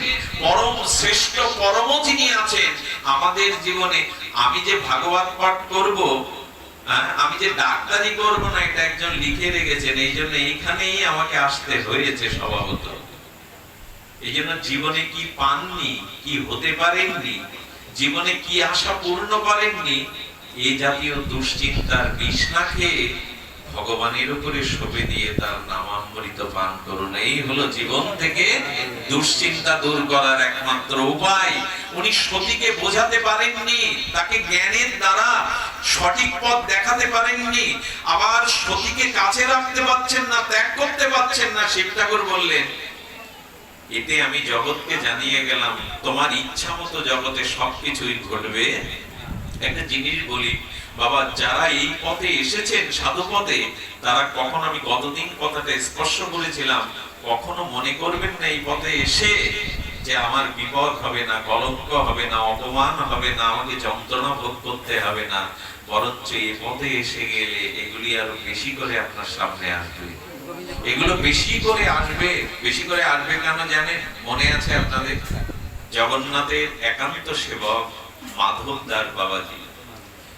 পরম শ্রেষ্ঠ পরম যিনি আছেন আমাদের জীবনে। আমি যে ভাগবত পাঠ করব, আমি যে ডাক্তারি করব না, এটা একজন লিখে রেখেছেন, এই জন্য এইখানেই আমাকে আসতে হয়েছে স্বভাবত। এই জন্য জীবনে কি পাননি, কি হতে পারেননি, জীবনে কি আশা পূর্ণ করেননি, এই জাতীয় দুশ্চিন্তার বিষ না খেয়ে ভগবানের উপরে সঁপে দিয়ে তার নামামৃত পান করুন। এই হলো জীবন থেকে দুশ্চিন্তা দূর করার একমাত্র উপায়। উনি সতীকে বোঝাতে পারেননি, তাকে জ্ঞানের দ্বারা সঠিক পথ দেখাতে পারেননি, আবার সতীকে কাছে রাখতে পারছেন না, ত্যাগ করতে পারছেন না। শিব ঠাকুর বললেন, এতে আমি জগৎকে জানিয়ে গেলাম, তোমার ইচ্ছা মতো জগতে সবকিছুই ঘটবে। একটা জিনিস বলি বাবা, যারা এই পথে এসেছেন সাধু পথে, তারা কখন, আমি গতদিন কথাটা স্পর্শ করেছিলাম, কখনো মনে করবেন না এই পথে এসে যে আমার বিপদ হবে না, কলঙ্ক হবে না, অপমান হবে না, আমাকে যন্ত্রণা ভোগ করতে হবে না। বরঞ্চ এই পথে এসে গেলে এগুলি আরো বেশি করে আপনার সামনে আসবে। এগুলো বেশি করে আসবে। বেশি করে আসবে কেন জানেন? মনে আছে আপনাদের জগন্নাথের একান্ত সেবক মাধবদার বাবাজি,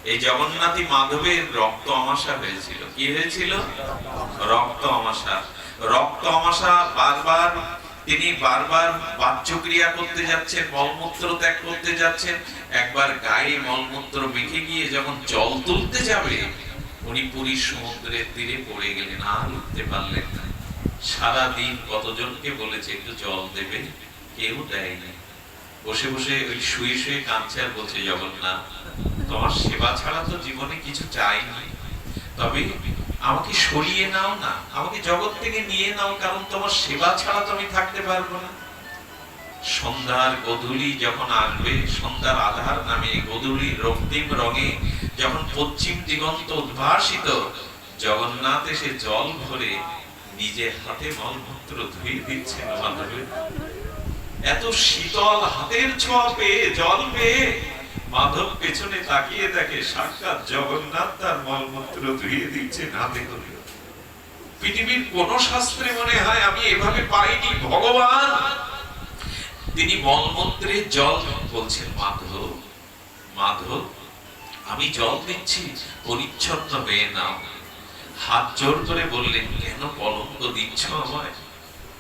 এই জগন্নাথী মাধবের রক্ত আমাশা হয়েছিল। কি হয়েছিল? রক্ত আমাশা। রক্ত আমাশা বারবার তিনি বাহ্যক্রিয়া করতে যাচ্ছেন, মলমূত্র ত্যাগ করতে যাচ্ছেন। একবার গায়ে মলমূত্র মেখে গিয়ে যখন জল তুলতে যাবে, উনি পুরীর সমুদ্রের তীরে পড়ে গেলেন, আর উঠতে পারলেন না। সারাদিন কতজনকে বলেছে একটু জল দেবে, কেউ দেয়নি। বসে বসে ওই শুয়ে শুয়ে কাঁদছে আর বলছে, জগন্নাথ তোমার সেবা ছাড়া তো জীবনে কিছু চাইনি, তবে আমাকে সরিয়ে নাও না, আমাকে জগৎ থেকে নিয়ে নাও, কারণ তোমার সেবা ছাড়া তো আমি থাকতে পারবো না। সন্ধ্যার গোধূলি যখন আসবে, সন্ধ্যার আধার নামে গোধূলি রক্তিম রঙে যখন পশ্চিম দিগন্ত উদ্ভাসিত, জগন্নাথ এসে জল ভরে নিজের হাতে মলমূত্র ধুয়ে দিচ্ছেন মাধবের। এত শীতল হাতের ছোঁয়া পেয়ে, জল পেয়ে মাধব পেছনে তাকিয়ে দেখে সাক্ষাৎ জগন্নাথ তার মলমূত্র ধুয়ে দিচ্ছেন হাতে করে। পৃথিবীর কোন শাস্ত্রে মনে হয় আমি এভাবে পাইনি ভগবান। তিনি মলমূত্রের জল বলছেন, মাধব মাধব আমি জল দিচ্ছি, পরিচ্ছন্ন হয়ে নাও। হাত জোর করে বললেন, কেন কলঙ্ক দিচ্ছ আমায়?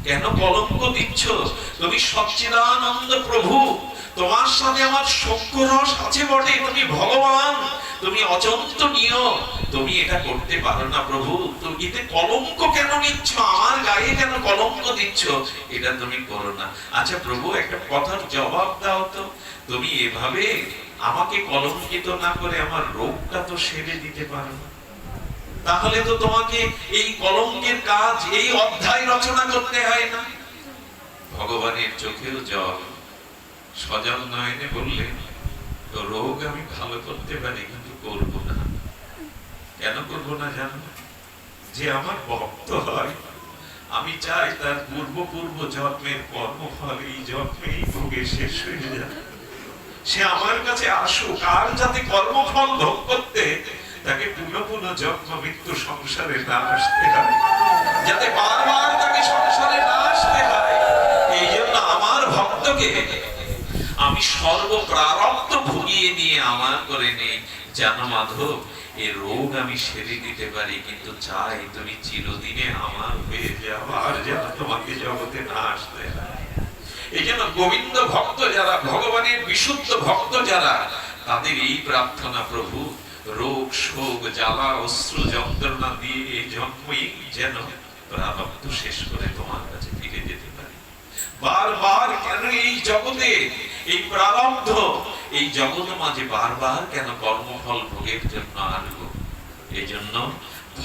কেন কলঙ্ক দিচ্ছ? তুমি সচ্চিদানন্দ প্রভু, তোমার সাথে আমার সখ্য রস আছে বটে, তুমি ভগবান, তুমি অচিন্তনীয়, তুমি এটা করতে পারো না প্রভু। তুমি এতে কলঙ্ক কেন নিচ্ছ? আমার গায়ে কেন কলঙ্ক দিচ্ছ? এটা তুমি করো না। আচ্ছা প্রভু, একটা কথার জবাব দাও তো, তুমি এভাবে আমাকে কলঙ্কিত না করে আমার রোগটা তো সেরে দিতে পারো না। তাহলে তো তোমাকে এই কলঙ্কের কাজ, এই অধ্যায় রচনা করতে হয় না। ভগবানের চোখেও জল, সজল নয়নে বললেন, তো রোগ আমি ভালো করতে পারি, কিন্তু করব না। কেন করব না জানো? যে আমার ভক্ত হয়, আমি চাই তার পূর্ব জন্মের কর্মফল এই জন্মেই ভোগে শেষ হয়ে যায়। সে আমার কাছে আসুক, আর যাতে কর্মফল ভোগ করতে তাকে পুনঃ জন্ম মৃত্যু সংসারে না আসতে হয়, যাতে বারবার তাকে সংসারে না আসতে হয়। এই জন্য আমার ভক্তকে আমি সর্বপ্রারব্ধ ভুগিয়ে নিয়ে আমার করে নেই। জানো মাধব, এই রোগ আমি সেরে দিতে পারি, কিন্তু চাই তুমি চিরদিনে আমার হয়ে যাও, আর যেন তোমাকে জগতে না আসতে হয়। এই জন্য গোবিন্দ ভক্ত যারা, ভগবানের বিশুদ্ধ ভক্ত যারা, তাদের এই প্রার্থনা, প্রভু রোগ শোক জ্বালা অশ্রু যন্ত্রণা দিয়ে এই জন্মই যেন প্রারব্ধ শেষ করে তোমার কাছে ফিরে যেতে পারি। বারবার কেন এই জগতে এই প্রারব্ধ, এই জগৎ মাঝে বারবার কেন কর্মফল ভোগের জন্য আসবো? এই জন্য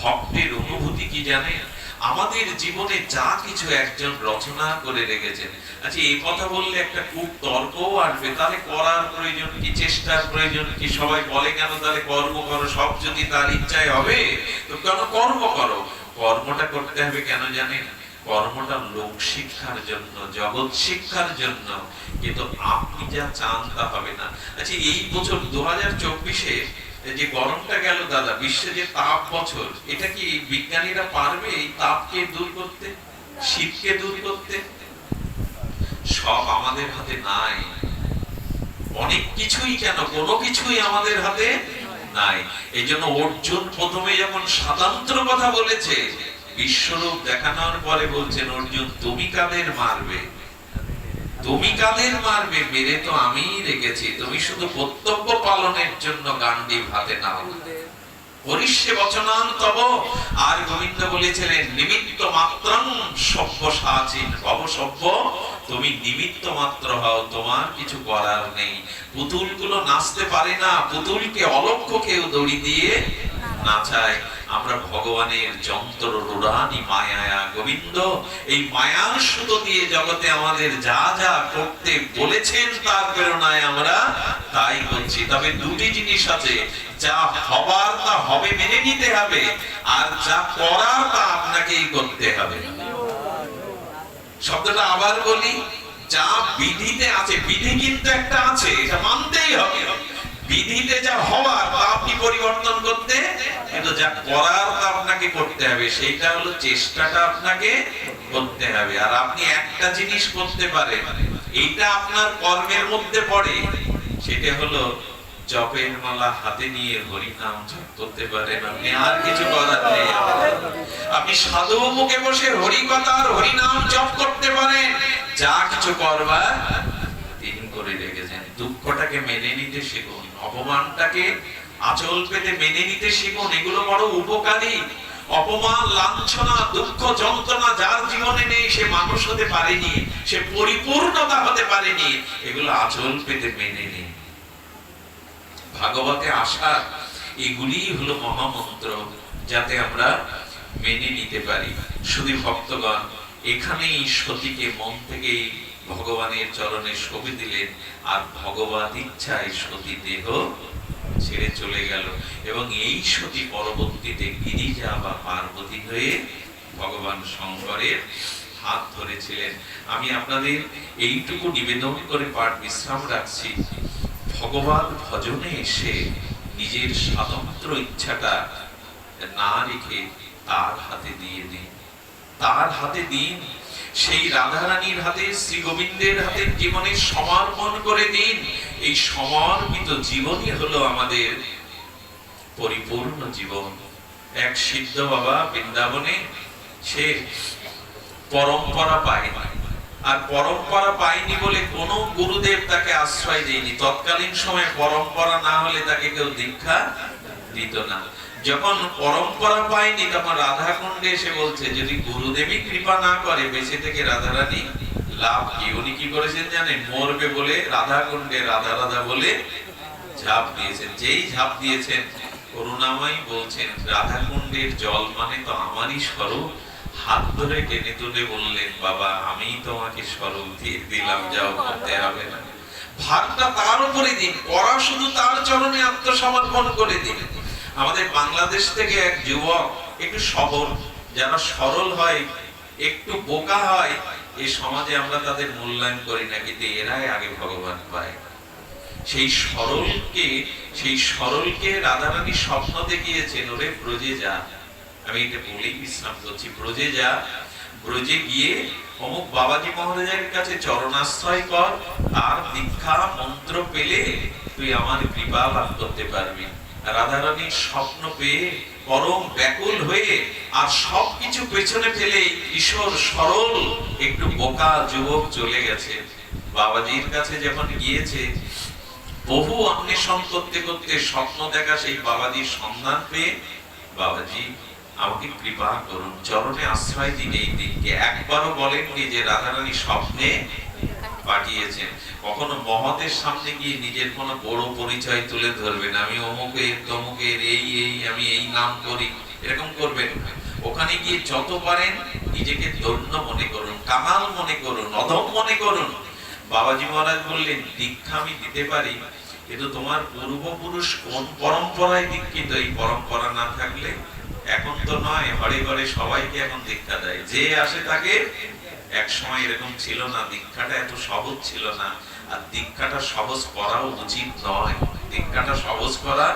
ভক্তের অনুভূতি কি জানেন? আমাদের জীবনে যা কিছু একজন রচনা করে রেখেছেন। আচ্ছা, এই কথা বললে একটা খুব তর্কও আসবে, তাহলে করার প্রয়োজন কি, চেষ্টার প্রয়োজন কি? সবাই বলে কেন তাহলে কর্ম করো, সব যদি তার ইচ্ছায় হবে তো কেন কর্ম করো? কর্মটা করতে হবে কেন জানেন? কর্মটা লোক শিক্ষার জন্য, জগৎ শিক্ষার জন্য, কিন্তু আপনি যা চান তা হবে না। আচ্ছা, এই বছর 2024-এ যে গরমটা গেল দাদা, বিশ্বে যে তাপ বছর, এটা কি বিজ্ঞানীরা পারবে এই তাপকে দূর করতে, শীতকে দূর করতে? সব আমাদের হাতে নাই। অনেক কিছুই কেন, কোনো কিছুই আমাদের হাতে নাই। এই জন্য অর্জুন প্রথমে যখন স্বাতন্ত্র কথা বলেছে, বিশ্বরূপ দেখানোর পরে বলছেন, অর্জুন তুমি কাদের মারবে? তুমি কাদের মারবে? মেরে তো আমিই রেখেছি, তুমি শুধু কর্তব্য পালনের জন্য গান্ডীব হাতে নাও। পরিষ্যে বচনান তব। আর গোবিন্দ বলেছিলেন, নিমিত্ত মাত্রং সভ্য সাচিন ভব সভ্য, তুমি নিমিত্ত মাত্র হও, তোমার কিছু করার নেই। পুতুলগুলো নাচতে পারে না, পুতুলকে অলক্ষ্য কেউ দড়ি দিয়ে নাচায়। আমরা ভগবানের যন্ত্র রুরানি মায়া গোবিন্দ, এই মায়ার সুতো দিয়ে জগতে আমাদের যা যা করতে বলেছেন তার প্রেরণায় আমরা তাই করছি। তবে দুটি জিনিস আছে, যা হবার তা হবে, মেনে নিতে হবে, আর যা করার তা আপনাকেই করতে হবে। শব্দটা আবার বলি, যা বিধিতে আছে, বিধি কিন্তু একটা আছে, এটা মানতেই হবে। বিধিতে যা হওয়ার তা আপনি পরিবর্তন করতে, কিন্তু যা করার তা আপনাকে করতে হবে। সেইটা হলো চেষ্টাটা আপনাকে করতে হবে। আর আপনি একটা জিনিস করতে পারেন, এইটা আপনার কর্মের মধ্যে পড়ে, সেটা হলো জপের মালা হাতে নিয়ে হরি নাম জপ করতে পারেন। আপনি আর কিছু করার নেই। আপনি সাধু মুখে বসে হরি কথা আর হরি নাম জপ করতে পারেন। যা কিছু করবার তিনি করে রেখেছেন। দুঃখটাকে মেনে নিতে শিখুন, অপমানটাকে আঁচল পেতে মেনে নিতে শিখুন। এগুলো বড় উপকারী। অপমান, লাঞ্ছনা, দুঃখ, যন্ত্রণা যার জীবনে নেই, সে মানুষ হতে পারেনি, সে পরিপূর্ণতা হতে পারেনি। এগুলো আঁচল পেতে মেনে নিন। ভাগবতে আসা এগুলি হলো মহামন্ত্র, যাতে আমরা মেনে নিতে পারি। শুধু ভক্তগণ, এখানেই সতীকে মন থেকে ভগবানের চরণে শোভে দিলেন, আর ভগবত ইচ্ছায় সতী দেহ ছেড়ে চলে গেল। এবং এই সতী পরবর্তীতে গিরিজা বা পার্বতী হয়ে ভগবান শঙ্করের হাত ধরেছিলেন। আমি আপনাদের এইটুকু নিবেদন করে পাঠ বিশ্রাম রাখছি। ভগবান ভজনে এসে নিজের স্বাতন্ত্র ইচ্ছাটা না রেখে তার হাতে দিয়ে দিন, তার হাতে দিন। সেই রাধারানীর হাতে, শ্রী গোবিন্দের হাতে জীবনের সমর্পণ করে দিন। এই সমর্পিত জীবনই হলো আমাদের পরিপূর্ণ জীবন। এক সিদ্ধ বাবা বৃন্দাবনে, সে পরম্পরা পায়নি, আর পরম্পরা পায়নি বলে কোন গুরুদেব তাকে আশ্রয় দেয়নি। তৎকালীন সময়ে পরম্পরা না হলে তাকে কেউ দীক্ষা দিত না। যখন পরম্পরা পায়নি, তখন রাধাকুণ্ডে এসে বলছে, যদি গুরুদেবী কৃপা না করে বেঁচে থেকে রাধারানী লাভ কি? উনি কি করেছেন জানেন? মরবে বলে রাধাকুণ্ডে রাধা রাধা বলে ঝাঁপ দিয়েছেন। যেই ঝাঁপ দিয়েছেন, করুণাময়ী বলছেন, রাধাকুণ্ডের জল মানে তো আমারই স্বরূপ। হাত ধরে টেনে তুলে বললেন, বাবা আমি তোমাকে স্বরূপ দিয়ে দিলাম, যাও, করতে হবে না। ভাগটা তার উপরে দিন, করা শুধু তার চরণে আত্মসমর্পণ করে দিন। আমাদের বাংলাদেশ থেকে এক যুবক, একটু সবল, যারা সরল হয়, একটু বোকা হয়, এই সমাজে আমরা তাদের মূল্যায়ন করি না, কিন্তু এরাই আগে ভগবান পায়। সেই সরলকে রাধারানী স্বপ্ন দেখিয়েছেন, ওরে ব্রজে যা। আমি এটা বলেই বিশ্রাম করছি। ব্রজে যা, ব্রজে গিয়ে অমুক বাবাজি মহারাজের কাছে চরণাশ্রয় কর, আর দীক্ষা মন্ত্র পেলে তুই আমার কৃপা লাভ করতে পারবি। রাধারানীর স্বপ্ন পেয়ে পরম ব্যাকুল হয়ে আর সবকিছু পেছনে ফেলে কিশোর সরল একটু বোকা যুবক চলে গেছে। বাবাজির কাছে যখন গিয়েছে, বহু অন্বেষণ করতে করতে স্বপ্ন দেখা সেই বাবাজির সন্ধান পেয়ে, বাবাজি আমাকে কৃপা করুন, চরণে আশ্রয় দিন এই দিনকে। একবারও বলেননি যে রাধারানী স্বপ্নে পাঠিয়েছেন। কখনো মহতের সামনে গিয়ে নিজের কোনো বড় পরিচয় তুলে ধরবেন, আমি অমুকের তমুকের, এই আমি এই নাম করি, এরকম করবেন। ওখানে গিয়ে যত পারেন নিজেকে ধন্য মনে করুন, কামাল মনে করুন, অধম মনে করুন। বাবাজি মহারাজ বললেন, দীক্ষা আমি দিতে পারি, কিন্তু তোমার পূর্বপুরুষ কোন পরম্পরায় দীক্ষিত, এই পরম্পরা না থাকলে এখন তো নয়, ঘরে ঘরে সবাইকে এখন দীক্ষা দেয়, যে আসে তাকে। এক সময় এরকম ছিল না, দীক্ষাটা এত সহজ ছিল না। আর দীক্ষাটা সহজ করাও উচিত নয়, দীক্ষাটা সহজ করা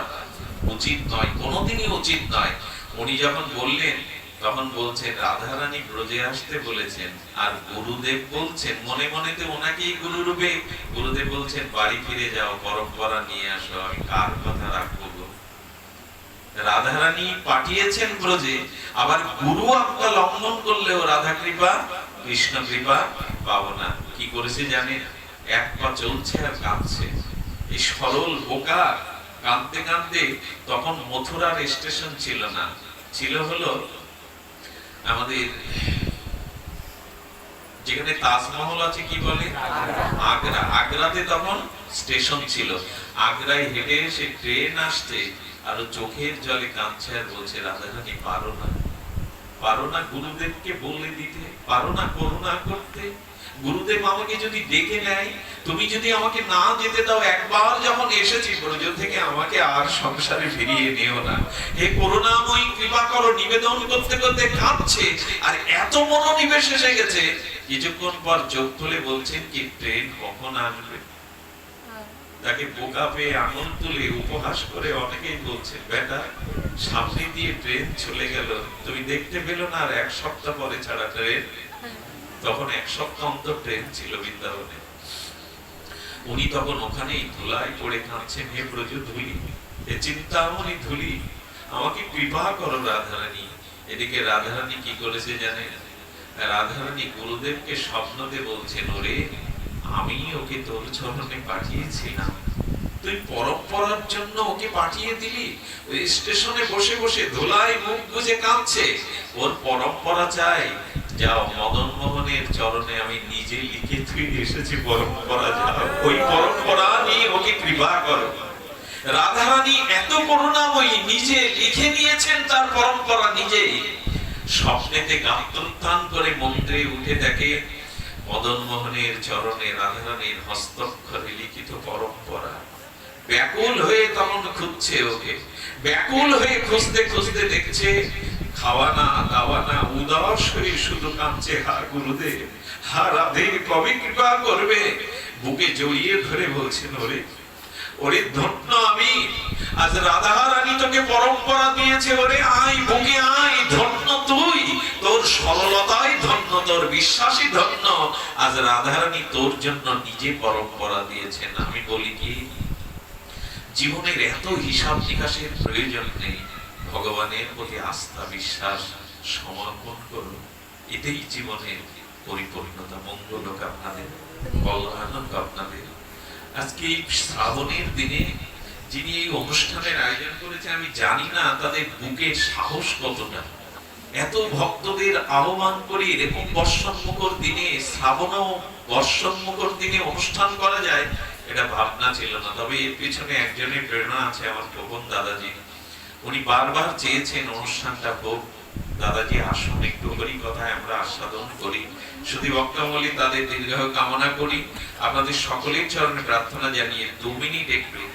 উচিত নয়, কোনোদিনই উচিত নয়। উনি যখন বললেন, তখন বলছেন রাধারানী ব্রজে আসতে বলেছেন, আর গুরুদেব বলছেন, মনে মনে তো ওনাকেই গুরু রূপে, গুরুদেব বলছেন বাড়ি ফিরে যাও, পরম্পরা নিয়ে আসো, আমি কার কথা রাখবো? রাধারানী পাঠিয়েছেন ব্রজে, আবার গুরু আজ্ঞা লঙ্ঘন করলেও রাধা কৃপা কৃষ্ণ কৃপা পাবো না। কি করেছে জানেন? এক পা চলছে আর কাঁদছে। এই সরল বোকা কাঁদতে কাঁদতে, তখন মথুরার স্টেশন ছিল না, ছিল হলো আমাদের যেখানে তাজমহল আছে, কি বলে, আগ্রা। আগ্রাতে তখন স্টেশন ছিল। আগ্রায় হেঁটে এসে ট্রেন আসছে, আর চোখের জলে কাঁদছে আর বলছে, রাধারানী পারো না, পারো না গুরুদেবকে বলে দিতে, পারো না করুণা করতে? গুরুদেব আমাকে যদি ডেকে নেয়, তুমি যদি আমাকে না যেতে দাও, একবার যখন এসেছি ব্রজ থেকে, আমাকে আর সংসারে ফিরিয়ে নিও না, হে করুণাময়ী কৃপা করো। নিবেদন করতে করতে কাঁদছে, আর এত মনোনিবেশ এসে গেছে কিছুক্ষণ পর চোখ তুলে বলছেন কি ট্রেন কখন আসবে। তাকে বোকা পেয়ে আঙুল তুলে উপহাস করে অনেকেই বলছেন, বেটা সামনে দিয়ে ট্রেন চলে গেল, তুমি দেখতে পেলো না আর এক সপ্তাহ পরে ছাড়া ট্রেন। তখন এক সপ্তাহ অন্তর ট্রেন ছিল বৃন্দাবনে। উনি তখন ওখানেই ধুলায় পড়ে কাঁদছেন, হে প্রজু ধুলি, এ চিন্তামণি ধুলি, আমাকে কৃপা করো রাধারানী। এদিকে রাধারানী কি করেছে জানেন? রাধারানী গুরুদেবকে স্বপ্নতে বলছেন, ওরে আমি ওকে তোর চরণে পাঠিয়েছিলাম, তুই পরম্পরার জন্য ওকে পাঠিয়ে দিলি। ওই স্টেশনে বসে বসে ধুলায় মুখ গুজে কাঁদছে, ওর পরম্পরা চাই। যাও মদন মোহনের চরণে আমি নিজে লিখে তুই এসেছি পরম্পরা, যাও ওই পরম্পরা নিয়ে ওকে কৃপা করো। রাধারানী এত করুণাময়ী, নিজে লিখে নিয়েছেন তার পরম্পরা নিজেই। স্বপ্নেতে গাত্রোত্থান করে মন্দিরে উঠে দেখে মদন মোহনের চরণে রাধারানীর হস্তাক্ষরে লিখিত পরম্পরা। ব্যাকুল হয়ে তখন খুঁজছে ওকে, ব্যাকুল হয়ে খুঁজতে খুঁজতে দেখছে খাওয়া না দাওয়া না, উদাস হয়ে শুধু কাঁদছে, হা গুরুদেব, হা রাধে কবে কৃপা করবে। বুকে জড়িয়ে ধরে বলছেন, ওরে ওরে ধন্য আমি, আজ রাধা রানী তোকে পরম্পরা দিয়েছে, ওরে আয় বুকে আয়, ধন্য তুই, তোর সরলতাই ধন্য, তোর বিশ্বাসই ধন্য। আজ রাধা রানী তোর জন্য নিজে পরম্পরা দিয়েছেন। আমি বলি কি, জীবনের এত হিসাব নিকাশের প্রয়োজন নেই, ভগবানের প্রতি আস্থা বিশ্বাস সমর্পণ করুন, এটাই জীবনের পরিপূর্ণতা। মঙ্গল হোক আপনাদের, কল্যাণ হোক আপনাদের। আজকে এই শ্রাবণের দিনে যিনি এই অনুষ্ঠানের আয়োজন করেছে, আমি জানি না তাদের বুকের সাহস কতটা। এত ভক্তদের আহ্বান করে এরকম বর্ষণমুখর দিনে, শ্রাবণও বর্ষণমুখর দিনে অনুষ্ঠান করা যায়, এটা ভাবনা ছিল না। তবে এর পিছনে একজনের প্রেরণা আছে, আমার প্রবণ দাদাজি। উনি বারবার চেয়েছেন অনুষ্ঠানটা হোক। দাদাজি আসুন, একটু হরি কথায় আমরা আস্বাদন করি। শুধু বক্তাবলী তাদের দীর্ঘায়ু কামনা করি। আপনাদের সকলের চরণে প্রার্থনা জানিয়ে 2 মিনিট একটু